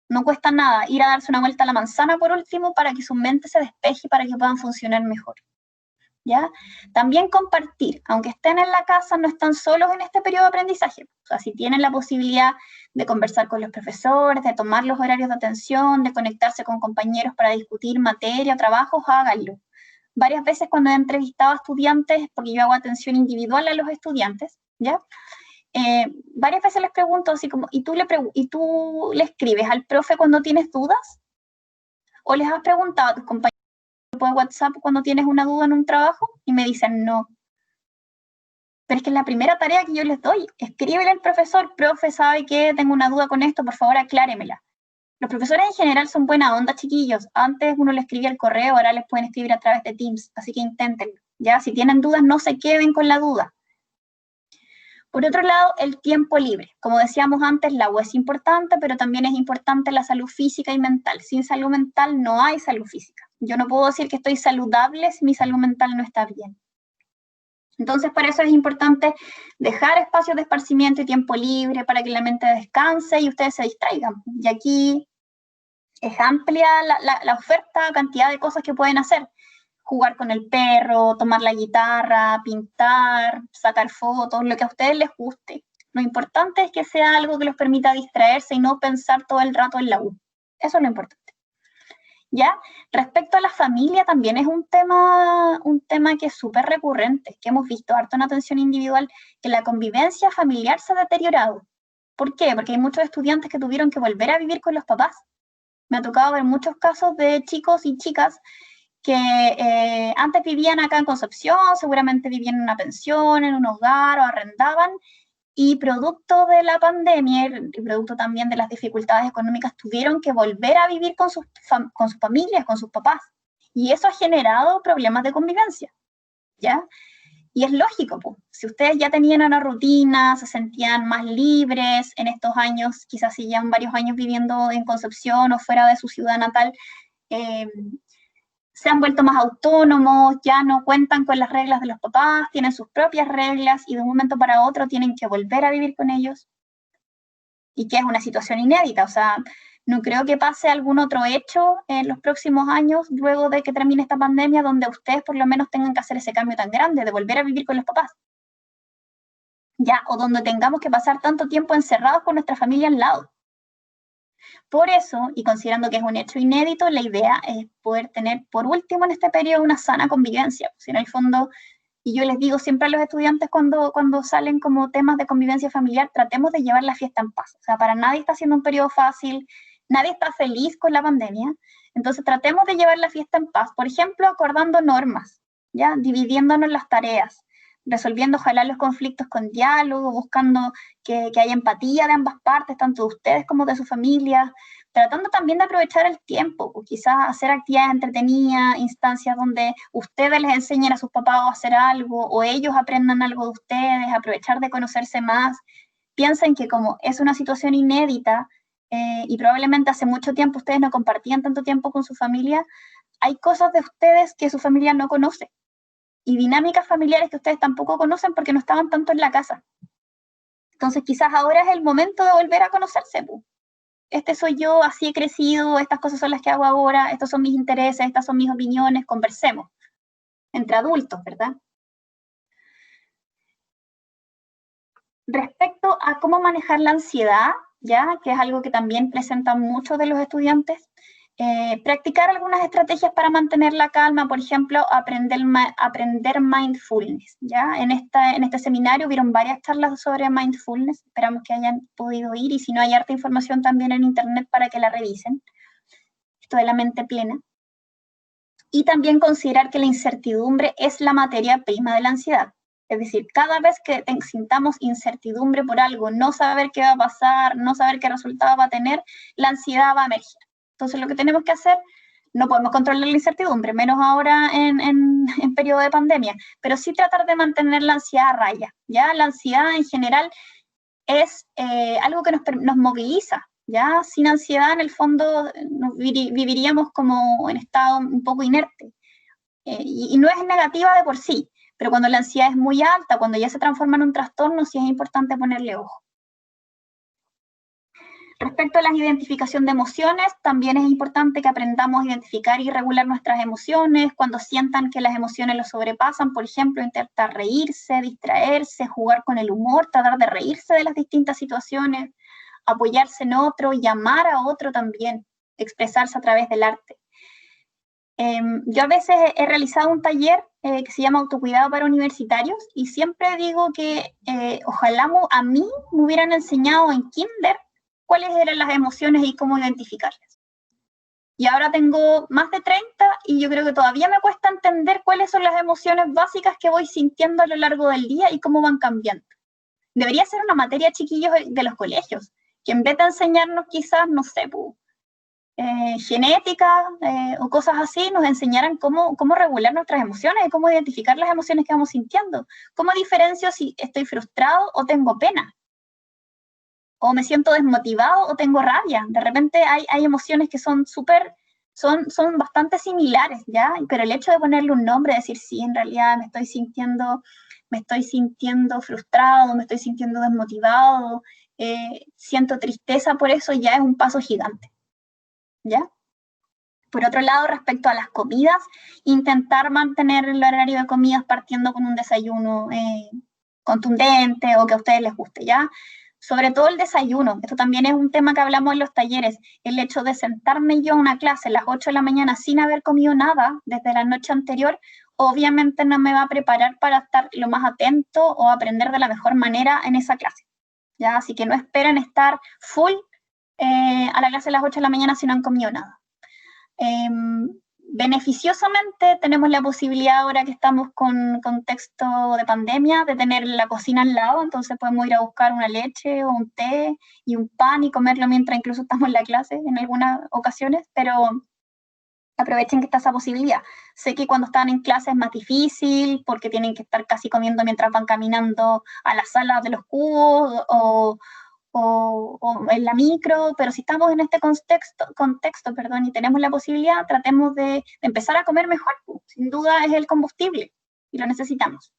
No cuesta nada ir a darse una vuelta a la manzana por último para que su mente se despeje y para que puedan funcionar mejor. ¿ya? También compartir, aunque estén en la casa, no están solos en este periodo de aprendizaje. O sea, si tienen la posibilidad de conversar con los profesores, de tomar los horarios de atención, de conectarse con compañeros para discutir materia, trabajos, háganlo. Varias veces cuando he entrevistado a estudiantes, porque yo hago atención individual a los estudiantes, ¿ya? Varias veces les pregunto así como, ¿y tú le escribes al profe cuando tienes dudas? ¿O les has preguntado a tus compañeros por WhatsApp cuando tienes una duda en un trabajo? Y me dicen no. Pero es que es la primera tarea que yo les doy. Escríbele al profesor, profe, ¿sabe qué? Tengo una duda con esto, por favor acláremela. Los profesores en general son buena onda, chiquillos. Antes uno le escribía el correo, ahora les pueden escribir a través de Teams, así que inténtenlo. Ya, si tienen dudas, no se queden con la duda. Por otro lado, el tiempo libre. Como decíamos antes, la U es importante, pero también es importante la salud física y mental. Sin salud mental no hay salud física. Yo no puedo decir que estoy saludable si mi salud mental no está bien. Entonces, para eso es importante dejar espacios de esparcimiento y tiempo libre para que la mente descanse y ustedes se distraigan. Y aquí es amplia la oferta, cantidad de cosas que pueden hacer. Jugar con el perro, tomar la guitarra, pintar, sacar fotos, lo que a ustedes les guste. Lo importante es que sea algo que los permita distraerse y no pensar todo el rato en la U. Eso es lo importante. ¿Ya? Respecto a la familia, también es un tema que es súper recurrente, que hemos visto harto en atención individual, que la convivencia familiar se ha deteriorado. ¿Por qué? Porque hay muchos estudiantes que tuvieron que volver a vivir con los papás. Me ha tocado ver muchos casos de chicos y chicas que antes vivían acá en Concepción, seguramente vivían en una pensión, en un hogar o arrendaban, y producto de la pandemia y producto también de las dificultades económicas tuvieron que volver a vivir con sus familias, con sus papás. Y eso ha generado problemas de convivencia, ¿ya? Y es lógico, pues, si ustedes ya tenían una rutina, se sentían más libres en estos años, quizás si llevan varios años viviendo en Concepción o fuera de su ciudad natal, se han vuelto más autónomos, ya no cuentan con las reglas de los papás, tienen sus propias reglas y de un momento para otro tienen que volver a vivir con ellos. Y que es una situación inédita, o sea, no creo que pase algún otro hecho en los próximos años, luego de que termine esta pandemia, donde ustedes por lo menos tengan que hacer ese cambio tan grande de volver a vivir con los papás. Ya, o donde tengamos que pasar tanto tiempo encerrados con nuestra familia al lado. Por eso, y considerando que es un hecho inédito, la idea es poder tener, por último, en este periodo, una sana convivencia. Si en el fondo, y yo les digo siempre a los estudiantes cuando salen como temas de convivencia familiar, tratemos de llevar la fiesta en paz. O sea, para nadie está siendo un periodo fácil, nadie está feliz con la pandemia, entonces tratemos de llevar la fiesta en paz. Por ejemplo, acordando normas, ¿ya? Dividiéndonos las tareas, resolviendo ojalá los conflictos con diálogo, buscando que haya empatía de ambas partes, tanto de ustedes como de su familia, tratando también de aprovechar el tiempo, pues quizás hacer actividades entretenidas, instancias donde ustedes les enseñen a sus papás a hacer algo, o ellos aprendan algo de ustedes, aprovechar de conocerse más. Piensen que como es una situación inédita, y probablemente hace mucho tiempo ustedes no compartían tanto tiempo con su familia, hay cosas de ustedes que su familia no conoce y dinámicas familiares que ustedes tampoco conocen porque no estaban tanto en la casa. Entonces quizás ahora es el momento de volver a conocerse. Este soy yo, así he crecido, estas cosas son las que hago ahora, estos son mis intereses, estas son mis opiniones, conversemos. Entre adultos, ¿verdad? Respecto a cómo manejar la ansiedad, ya que es algo que también presentan muchos de los estudiantes, practicar algunas estrategias para mantener la calma, por ejemplo, aprender mindfulness. ¿Ya? En este seminario hubieron varias charlas sobre mindfulness, esperamos que hayan podido ir, y si no hay harta información también en internet para que la revisen. Esto de la mente plena. Y también considerar que la incertidumbre es la materia prima de la ansiedad. Es decir, cada vez que sintamos incertidumbre por algo, no saber qué va a pasar, no saber qué resultado va a tener, la ansiedad va a emerger. Entonces, lo que tenemos que hacer, no podemos controlar la incertidumbre, menos ahora en periodo de pandemia, pero sí tratar de mantener la ansiedad a raya. ¿Ya? La ansiedad en general es algo que nos moviliza. ¿Ya? Sin ansiedad, en el fondo, viviríamos como en estado un poco inerte. Y no es negativa de por sí, pero cuando la ansiedad es muy alta, cuando ya se transforma en un trastorno, sí es importante ponerle ojo. Respecto a la identificación de emociones, también es importante que aprendamos a identificar y regular nuestras emociones. Cuando sientan que las emociones los sobrepasan, por ejemplo, intentar reírse, distraerse, jugar con el humor, tratar de reírse de las distintas situaciones, apoyarse en otro, llamar a otro también, expresarse a través del arte. Yo a veces he realizado un taller que se llama Autocuidado para Universitarios y siempre digo que ojalá a mí me hubieran enseñado en kinder cuáles eran las emociones y cómo identificarlas. Y ahora tengo más de 30 y yo creo que todavía me cuesta entender cuáles son las emociones básicas que voy sintiendo a lo largo del día y cómo van cambiando. Debería ser una materia, chiquillos, de los colegios, que en vez de enseñarnos quizás, no sé, genética o cosas así, nos enseñaran cómo regular nuestras emociones y cómo identificar las emociones que vamos sintiendo. ¿Cómo diferencio si estoy frustrado o tengo pena? O me siento desmotivado o tengo rabia. De repente hay emociones que son son bastante similares, ¿ya? Pero el hecho de ponerle un nombre, decir, sí, en realidad me estoy sintiendo frustrado, me estoy sintiendo desmotivado, siento tristeza por eso, ya es un paso gigante, ¿ya? Por otro lado, respecto a las comidas, intentar mantener el horario de comidas partiendo con un desayuno contundente o que a ustedes les guste, ¿ya? Sobre todo el desayuno, esto también es un tema que hablamos en los talleres, el hecho de sentarme yo a una clase a las 8 de la mañana sin haber comido nada desde la noche anterior, obviamente no me va a preparar para estar lo más atento o aprender de la mejor manera en esa clase, ¿ya? Así que no esperen estar full a la clase a las 8 de la mañana si no han comido nada. Beneficiosamente tenemos la posibilidad ahora que estamos con contexto de pandemia de tener la cocina al lado, entonces podemos ir a buscar una leche o un té y un pan y comerlo mientras incluso estamos en la clase en algunas ocasiones, pero aprovechen que está esa posibilidad. Sé que cuando están en clase es más difícil porque tienen que estar casi comiendo mientras van caminando a las salas de los cubos o en la micro, pero si estamos en este contexto, y tenemos la posibilidad, tratemos de empezar a comer mejor. Sin duda es el combustible y lo necesitamos.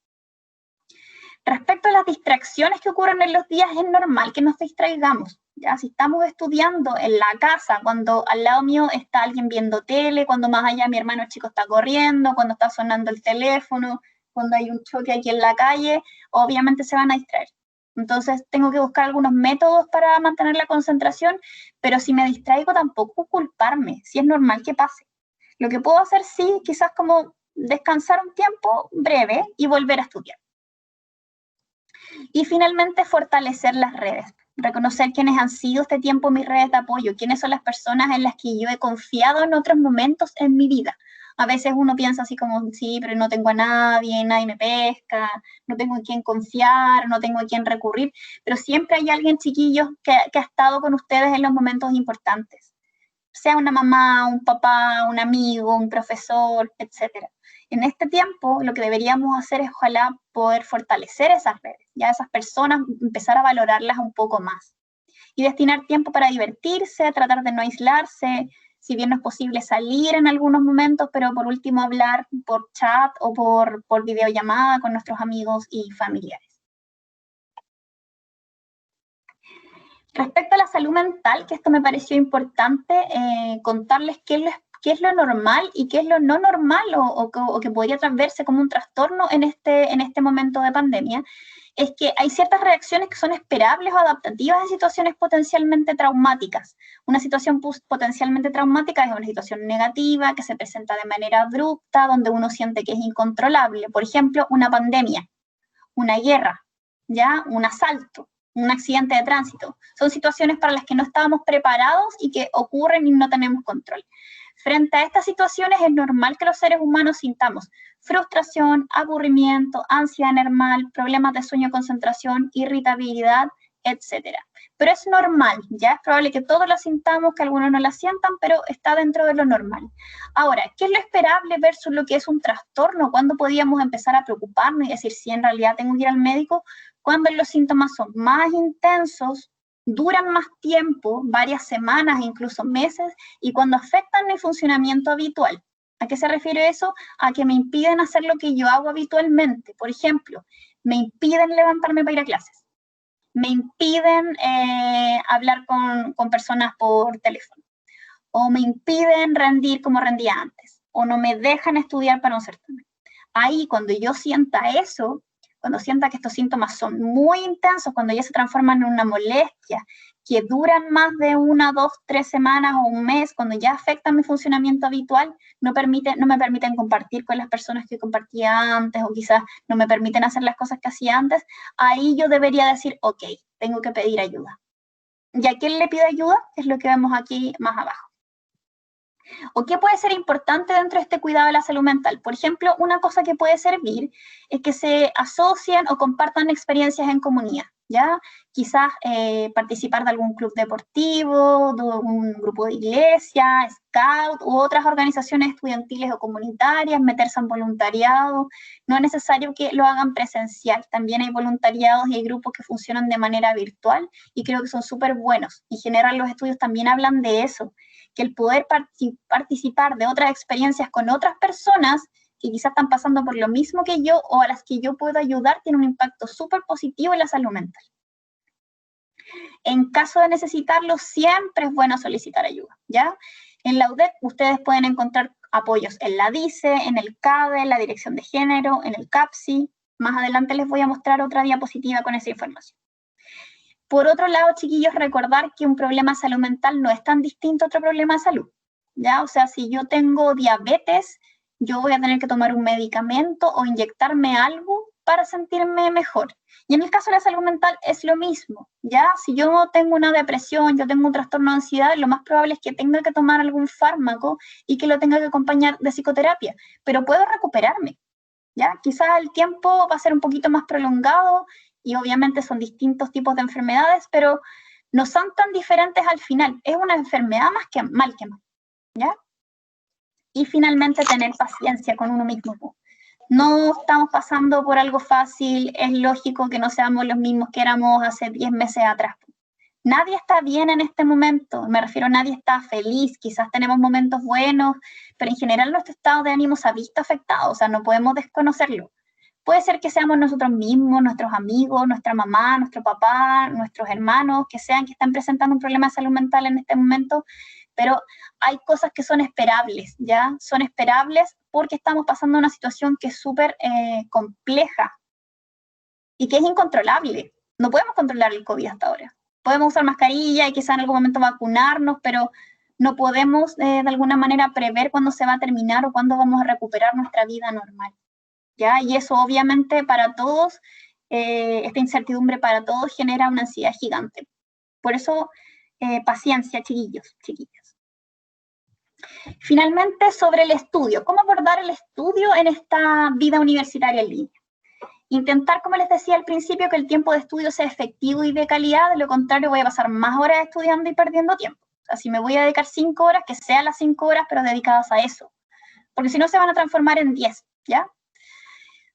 Respecto a las distracciones que ocurren en los días, es normal que nos distraigamos. ¿Ya? Si estamos estudiando en la casa, cuando al lado mío está alguien viendo tele, cuando más allá mi hermano chico está corriendo, cuando está sonando el teléfono, cuando hay un choque aquí en la calle, obviamente se van a distraer. Entonces tengo que buscar algunos métodos para mantener la concentración, pero si me distraigo tampoco culparme, si es normal que pase. Lo que puedo hacer sí, quizás como descansar un tiempo breve y volver a estudiar. Y finalmente fortalecer las redes, reconocer quiénes han sido este tiempo mis redes de apoyo, quiénes son las personas en las que yo he confiado en otros momentos en mi vida. A veces uno piensa así como, sí, pero no tengo a nadie, nadie me pesca, no tengo en quién confiar, no tengo a quién recurrir, pero siempre hay alguien, chiquillos, que ha estado con ustedes en los momentos importantes. Sea una mamá, un papá, un amigo, un profesor, etc. En este tiempo, lo que deberíamos hacer es, ojalá, poder fortalecer esas redes, ya esas personas, empezar a valorarlas un poco más. Y destinar tiempo para divertirse, tratar de no aislarse, si bien no es posible salir en algunos momentos, pero por último hablar por chat o por videollamada con nuestros amigos y familiares. Respecto a la salud mental, que esto me pareció importante, contarles qué es lo normal y qué es lo no normal o que podría verse como un trastorno en este momento de pandemia, es que hay ciertas reacciones que son esperables o adaptativas en situaciones potencialmente traumáticas. Una situación potencialmente traumática es una situación negativa que se presenta de manera abrupta, donde uno siente que es incontrolable. Por ejemplo, una pandemia, una guerra, ¿ya? Un asalto, un accidente de tránsito. Son situaciones para las que no estábamos preparados y que ocurren y no tenemos control. Frente a estas situaciones es normal que los seres humanos sintamos frustración, aburrimiento, ansiedad normal, problemas de sueño, concentración, irritabilidad, etc. Pero es normal, ya es probable que todos la sintamos, que algunos no la sientan, pero está dentro de lo normal. Ahora, ¿qué es lo esperable versus lo que es un trastorno? ¿Cuándo podíamos empezar a preocuparnos y decir si en realidad tengo que ir al médico? Cuando los síntomas son más intensos, duran más tiempo, varias semanas, incluso meses, y cuando afectan mi funcionamiento habitual. ¿A qué se refiere eso? A que me impiden hacer lo que yo hago habitualmente. Por ejemplo, me impiden levantarme para ir a clases. me impiden hablar con personas por teléfono, o me impiden rendir como rendía antes, o no me dejan estudiar para un certamen. Ahí, cuando yo sienta eso, cuando sienta que estos síntomas son muy intensos, cuando ya se transforman en una molestia, que duran más de 1, 2, 3 semanas o un mes, cuando ya afectan mi funcionamiento habitual, no me permiten compartir con las personas que compartía antes, o quizás no me permiten hacer las cosas que hacía antes, ahí yo debería decir, ok, tengo que pedir ayuda. ¿Y a quién le pido ayuda? Es lo que vemos aquí más abajo. ¿O qué puede ser importante dentro de este cuidado de la salud mental? Por ejemplo, una cosa que puede servir es que se asocien o compartan experiencias en comunidad, ¿ya? Quizás participar de algún club deportivo, de un grupo de iglesia, scout u otras organizaciones estudiantiles o comunitarias, meterse en voluntariado. No es necesario que lo hagan presencial, también hay voluntariados y hay grupos que funcionan de manera virtual y creo que son súper buenos. En general los estudios también hablan de eso, que el poder participar de otras experiencias con otras personas que quizás están pasando por lo mismo que yo o a las que yo puedo ayudar tiene un impacto súper positivo en la salud mental. En caso de necesitarlo, siempre es bueno solicitar ayuda, ¿ya? En la UDEC ustedes pueden encontrar apoyos en la DICE, en el CADE, en la Dirección de Género, en el CAPSI. Más adelante les voy a mostrar otra diapositiva con esa información. Por otro lado, chiquillos, recordar que un problema de salud mental no es tan distinto a otro problema de salud, ¿ya? O sea, si yo tengo diabetes, yo voy a tener que tomar un medicamento o inyectarme algo para sentirme mejor. Y en el caso de la salud mental es lo mismo, ¿ya? Si yo tengo una depresión, yo tengo un trastorno de ansiedad, lo más probable es que tenga que tomar algún fármaco y que lo tenga que acompañar de psicoterapia, pero puedo recuperarme, ¿ya? Quizás el tiempo va a ser un poquito más prolongado, y obviamente son distintos tipos de enfermedades, pero no son tan diferentes al final. Es una enfermedad más que mal, ¿ya? Y finalmente tener paciencia con uno mismo. No estamos pasando por algo fácil, es lógico que no seamos los mismos que éramos hace 10 meses atrás. Nadie está bien en este momento, me refiero, nadie está feliz, quizás tenemos momentos buenos, pero en general nuestro estado de ánimo se ha visto afectado, o sea, no podemos desconocerlo. Puede ser que seamos nosotros mismos, nuestros amigos, nuestra mamá, nuestro papá, nuestros hermanos, que están presentando un problema de salud mental en este momento, pero hay cosas que son esperables, ¿ya? Son esperables porque estamos pasando una situación que es súper compleja y que es incontrolable. No podemos controlar el COVID hasta ahora. Podemos usar mascarilla y quizá en algún momento vacunarnos, pero no podemos de alguna manera prever cuándo se va a terminar o cuándo vamos a recuperar nuestra vida normal, ¿ya? Y eso obviamente para todos, esta incertidumbre para todos genera una ansiedad gigante. Por eso, paciencia, chiquillos, chiquillas. Finalmente, sobre el estudio. ¿Cómo abordar el estudio en esta vida universitaria en línea? Intentar, como les decía al principio, que el tiempo de estudio sea efectivo y de calidad, de lo contrario voy a pasar más horas estudiando y perdiendo tiempo. O sea, si me voy a dedicar 5 horas, que sean las 5 horas, pero dedicadas a eso. Porque si no, se van a transformar en 10, ¿ya?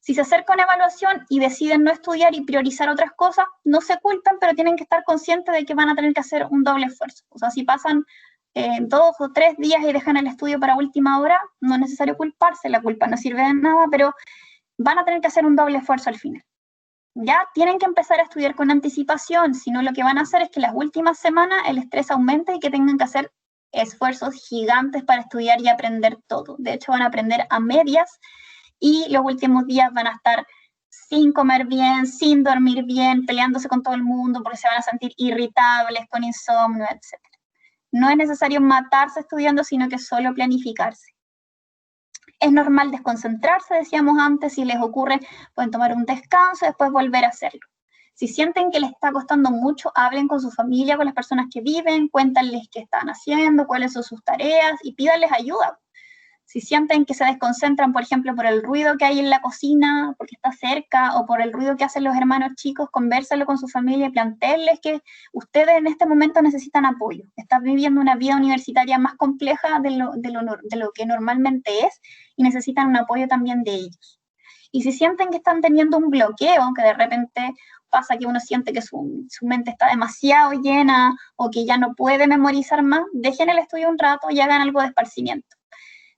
Si se acerca una evaluación y deciden no estudiar y priorizar otras cosas, no se culpen, pero tienen que estar conscientes de que van a tener que hacer un doble esfuerzo. O sea, si pasan 2 o 3 días y dejan el estudio para última hora, no es necesario culparse, la culpa no sirve de nada, pero van a tener que hacer un doble esfuerzo al final. Ya tienen que empezar a estudiar con anticipación, si no lo que van a hacer es que las últimas semanas el estrés aumente y que tengan que hacer esfuerzos gigantes para estudiar y aprender todo. De hecho, van a aprender a medias y los últimos días van a estar sin comer bien, sin dormir bien, peleándose con todo el mundo porque se van a sentir irritables, con insomnio, etc. No es necesario matarse estudiando, sino que solo planificarse. Es normal desconcentrarse, decíamos antes, si les ocurre, pueden tomar un descanso y después volver a hacerlo. Si sienten que les está costando mucho, hablen con su familia, con las personas que viven, cuéntanles qué están haciendo, cuáles son sus tareas y pídanles ayuda. Si sienten que se desconcentran, por ejemplo, por el ruido que hay en la cocina, porque está cerca, o por el ruido que hacen los hermanos chicos, convérsalo con su familia y plantéenles que ustedes en este momento necesitan apoyo. Están viviendo una vida universitaria más compleja de lo que normalmente es y necesitan un apoyo también de ellos. Y si sienten que están teniendo un bloqueo, que de repente pasa que uno siente que su mente está demasiado llena o que ya no puede memorizar más, dejen el estudio un rato y hagan algo de esparcimiento.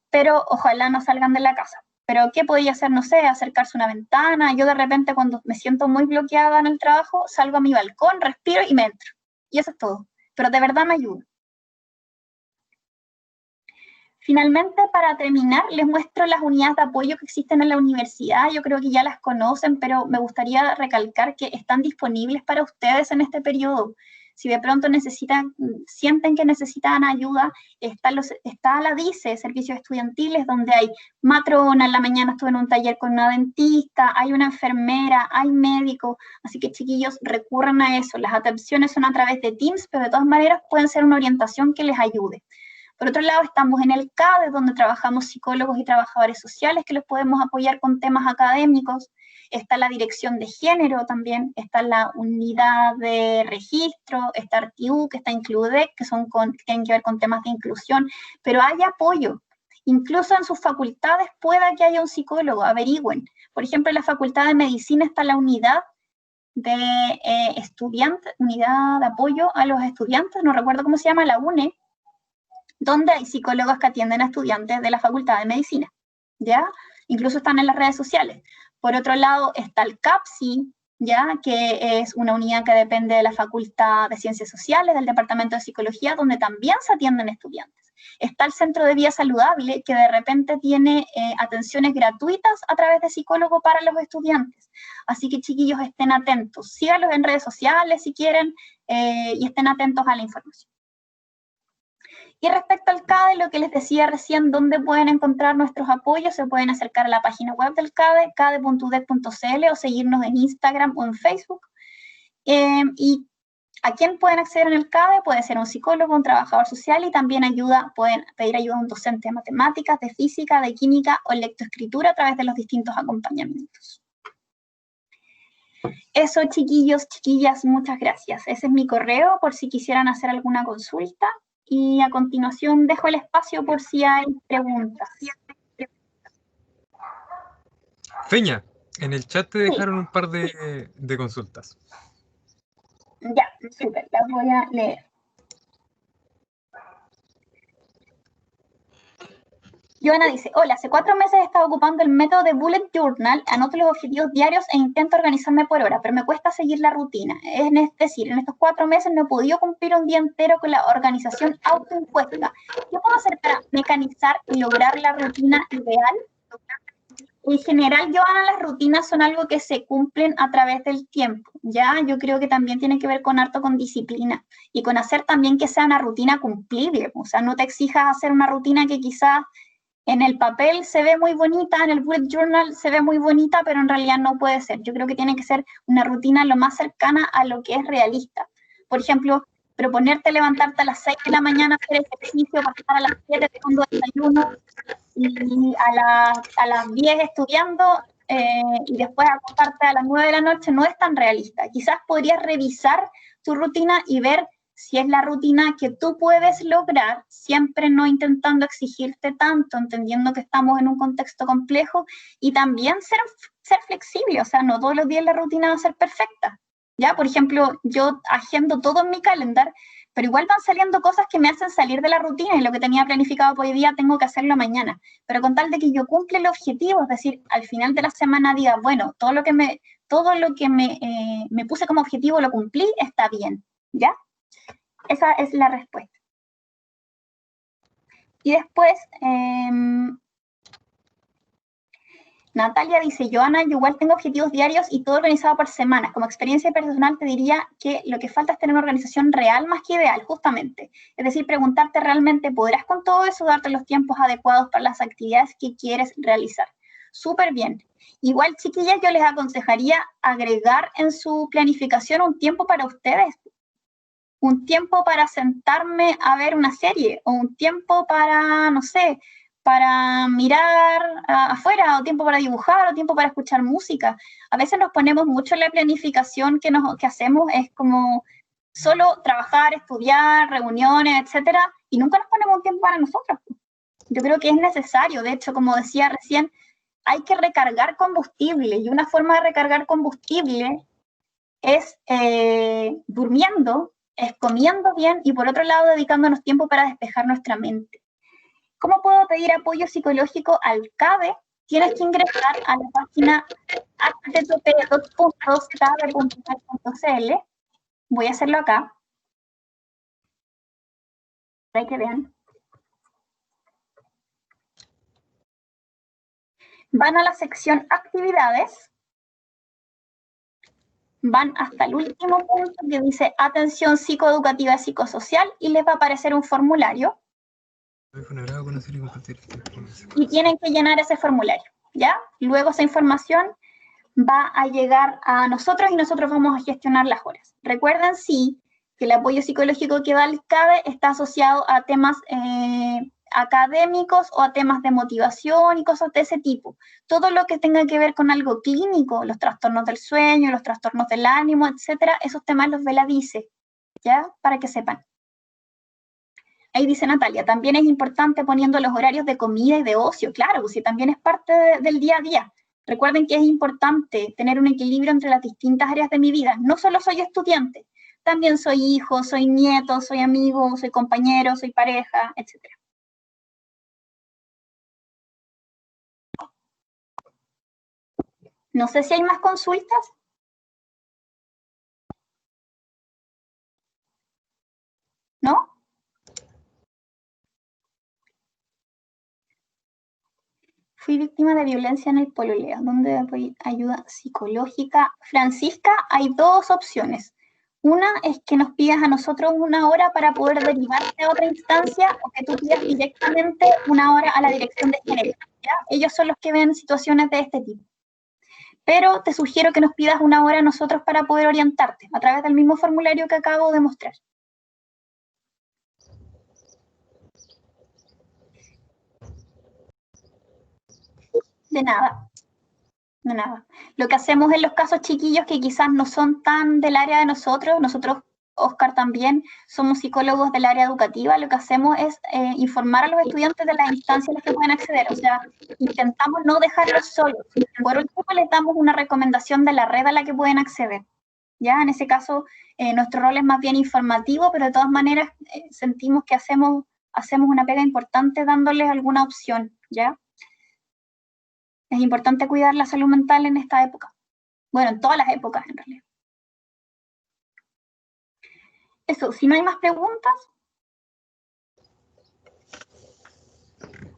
Pero ojalá no salgan de la casa. Pero ¿qué podría hacer? No sé, acercarse a una ventana. Yo de repente cuando me siento muy bloqueada en el trabajo, salgo a mi balcón, respiro y me entro. Y eso es todo. Pero de verdad me ayuda. Finalmente, para terminar, les muestro las unidades de apoyo que existen en la universidad. Yo creo que ya las conocen, pero me gustaría recalcar que están disponibles para ustedes en este periodo. Si de pronto sienten que necesitan ayuda, está la DICE, Servicios Estudiantiles, donde hay matrona, en la mañana estuve en un taller con una dentista, hay una enfermera, hay médico, así que chiquillos, recurran a eso. Las atenciones son a través de Teams, pero de todas maneras pueden ser una orientación que les ayude. Por otro lado, estamos en el CADE, donde trabajamos psicólogos y trabajadores sociales que los podemos apoyar con temas académicos. Está la dirección de género también, está la unidad de registro, está ARTIU, que está INCLUDEC, que tienen que ver con temas de inclusión, pero hay apoyo. Incluso en sus facultades pueda que haya un psicólogo, averigüen. Por ejemplo, en la Facultad de Medicina está la unidad de estudiantes, unidad de apoyo a los estudiantes, no recuerdo cómo se llama, la UNE, donde hay psicólogos que atienden a estudiantes de la Facultad de Medicina, ¿ya? Incluso están en las redes sociales. Por otro lado está el CAPSI, ¿ya? Que es una unidad que depende de la Facultad de Ciencias Sociales, del Departamento de Psicología, donde también se atienden estudiantes. Está el Centro de Vida Saludable, que de repente tiene atenciones gratuitas a través de psicólogo para los estudiantes. Así que, chiquillos, estén atentos. Síganlos en redes sociales si quieren y estén atentos a la información. Y respecto al CADE, lo que les decía recién, ¿dónde pueden encontrar nuestros apoyos? Se pueden acercar a la página web del CADE, cade.udec.cl, o seguirnos en Instagram o en Facebook. Y ¿a quién pueden acceder en el CADE? Puede ser un psicólogo, un trabajador social, y también pueden pedir ayuda a un docente de matemáticas, de física, de química o lectoescritura a través de los distintos acompañamientos. Eso, chiquillos, chiquillas, muchas gracias. Ese es mi correo por si quisieran hacer alguna consulta. Y a continuación dejo el espacio por si hay preguntas. Feña, en el chat te dejaron un par de consultas. Ya, súper, las voy a leer. Joana dice, hola, hace 4 meses he estado ocupando el método de Bullet Journal, anoto los objetivos diarios e intento organizarme por hora, pero me cuesta seguir la rutina. Es decir, en estos 4 meses no he podido cumplir un día entero con la organización autoimpuesta. ¿Qué puedo hacer para mecanizar y lograr la rutina ideal? En general, Joana, las rutinas son algo que se cumplen a través del tiempo, ¿ya? Yo creo que también tiene que ver con disciplina y con hacer también que sea una rutina cumplible. O sea, no te exijas hacer una rutina que quizás en el papel se ve muy bonita, en el bullet journal se ve muy bonita, pero en realidad no puede ser. Yo creo que tiene que ser una rutina lo más cercana a lo que es realista. Por ejemplo, proponerte levantarte a las 6 de la mañana, hacer ejercicio, pasar a las 7 tomando desayuno y a las 10 estudiando y después acostarte a las 9 de la noche no es tan realista. Quizás podrías revisar tu rutina y ver si es la rutina que tú puedes lograr, siempre no intentando exigirte tanto, entendiendo que estamos en un contexto complejo, y también ser flexible, o sea, no todos los días la rutina va a ser perfecta, ¿ya? Por ejemplo, yo agendo todo en mi calendar, pero igual van saliendo cosas que me hacen salir de la rutina, y lo que tenía planificado para hoy día tengo que hacerlo mañana, pero con tal de que yo cumpla el objetivo, es decir, al final de la semana diga, bueno, todo lo que me puse como objetivo lo cumplí, está bien, ¿ya? Esa es la respuesta. Y después, Natalia dice, Joana, yo igual tengo objetivos diarios y todo organizado por semanas. Como experiencia personal te diría que lo que falta es tener una organización real más que ideal, justamente. Es decir, preguntarte realmente, ¿podrás con todo eso darte los tiempos adecuados para las actividades que quieres realizar? Súper bien. Igual, chiquillas, yo les aconsejaría agregar en su planificación un tiempo para ustedes. Un tiempo para sentarme a ver una serie, o un tiempo para, no sé, para mirar afuera, o tiempo para dibujar, o tiempo para escuchar música. A veces nos ponemos mucho en la planificación que hacemos, es como solo trabajar, estudiar, reuniones, etcétera, y nunca nos ponemos un tiempo para nosotros. Yo creo que es necesario, de hecho, como decía recién, hay que recargar combustible, y una forma de recargar combustible es durmiendo, es comiendo bien, y por otro lado dedicándonos tiempo para despejar nuestra mente. ¿Cómo puedo pedir apoyo psicológico al CADE? tienes que ingresar a la página http://cabe.cl. Voy a hacerlo acá, para que vean. Van a la sección actividades, van hasta el último punto que dice atención psicoeducativa y psicosocial y les va a aparecer un formulario. Y tienen que llenar ese formulario, ¿ya? Luego esa información va a llegar a nosotros y nosotros vamos a gestionar las horas. Recuerden, sí, que el apoyo psicológico que da el CABE está asociado a temas académicos o a temas de motivación y cosas de ese tipo. Todo lo que tenga que ver con algo clínico, los trastornos del sueño, los trastornos del ánimo, etcétera, esos temas los ve la DICE, ¿ya? Para que sepan. Ahí dice Natalia, también es importante poniendo los horarios de comida y de ocio, claro, pues si también es parte del día a día. Recuerden que es importante tener un equilibrio entre las distintas áreas de mi vida. No solo soy estudiante, también soy hijo, soy nieto, soy amigo, soy compañero, soy pareja, etc. No sé si hay más consultas. ¿No? Fui víctima de violencia en el pololeo. ¿Dónde voy? Ayuda psicológica. Francisca, hay dos opciones. Una es que nos pidas a nosotros una hora para poder derivarte a otra instancia o que tú pidas directamente una hora a la dirección de género, ¿ya? Ellos son los que ven situaciones de este tipo. Pero te sugiero que nos pidas una hora a nosotros para poder orientarte a través del mismo formulario que acabo de mostrar. De nada. De nada. Lo que hacemos en los casos chiquillos que quizás no son tan del área de nosotros, Oscar, también somos psicólogos del área educativa, lo que hacemos es informar a los estudiantes de las instancias a las que pueden acceder, o sea, intentamos no dejarlos solos. Por último, les damos una recomendación de la red a la que pueden acceder. ¿Ya? En ese caso, nuestro rol es más bien informativo, pero de todas maneras sentimos que hacemos una pega importante dándoles alguna opción, ¿ya? Es importante cuidar la salud mental en esta época. Bueno, en todas las épocas, en realidad. Eso, si no hay más preguntas.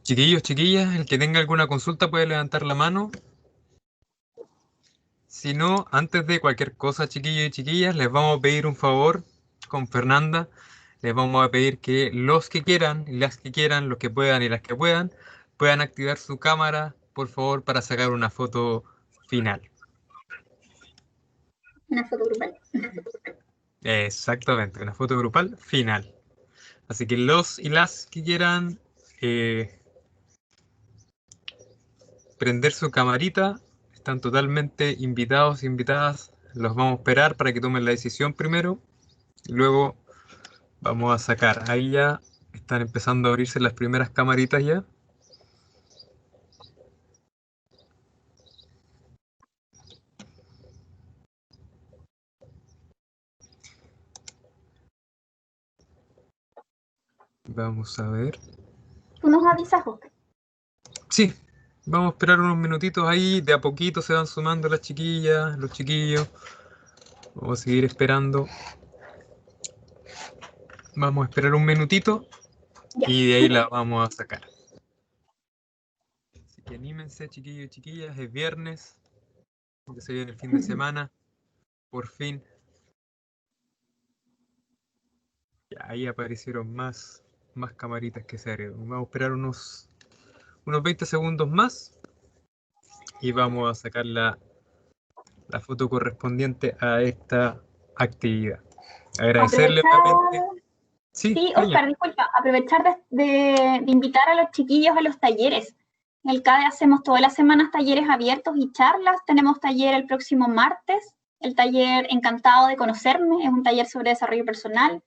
Chiquillos, chiquillas, el que tenga alguna consulta puede levantar la mano. Si no, antes de cualquier cosa, chiquillos y chiquillas, les vamos a pedir un favor con Fernanda. Les vamos a pedir que los que quieran, y las que quieran, los que puedan y las que puedan activar su cámara, por favor, para sacar una foto final. Una foto grupal. Exactamente, una foto grupal final. Así que los y las que quieran prender su camarita, están totalmente invitados e invitadas. Los vamos a esperar para que tomen la decisión primero. Y luego vamos a sacar. Ahí ya están empezando a abrirse las primeras camaritas ya. Vamos a ver. Tú nos avisas, Oscar. Sí, vamos a esperar unos minutitos ahí. De a poquito se van sumando las chiquillas, los chiquillos. Vamos a seguir esperando. Vamos a esperar un minutito y de ahí la vamos a sacar. Así que anímense, chiquillos y chiquillas. Es viernes, que se viene el fin de semana. Por fin. Ya, ahí aparecieron más camaritas que se agregan. Vamos a esperar unos 20 segundos más y vamos a sacar la foto correspondiente a esta actividad. Agradecerle nuevamente. Sí, Oscar, disculpa, aprovechar de invitar a los chiquillos a los talleres. En el CADE hacemos todas las semanas talleres abiertos y charlas. Tenemos taller el próximo martes, el taller Encantado de Conocerme, es un taller sobre desarrollo personal.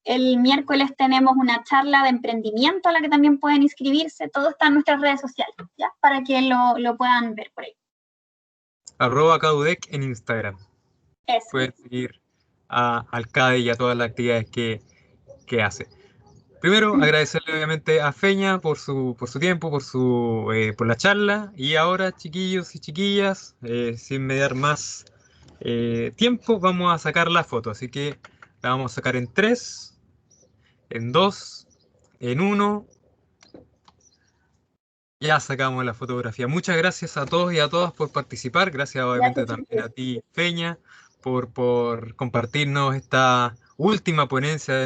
El miércoles tenemos una charla de emprendimiento a la que también pueden inscribirse. Todo está en nuestras redes sociales, ¿ya? Para que lo puedan ver por ahí. @caudec en Instagram. Eso. Pueden seguir al CADE y a todas las actividades que hace. Primero, agradecerle obviamente a Feña por su tiempo, por la charla. Y ahora, chiquillos y chiquillas, sin mediar más tiempo, vamos a sacar la foto. Así que la vamos a sacar en 3, en 2, en 1. Ya sacamos la fotografía. Muchas gracias a todos y a todas por participar. Gracias obviamente Gracias, también chiquillos. a ti, Feña, por compartirnos esta última ponencia de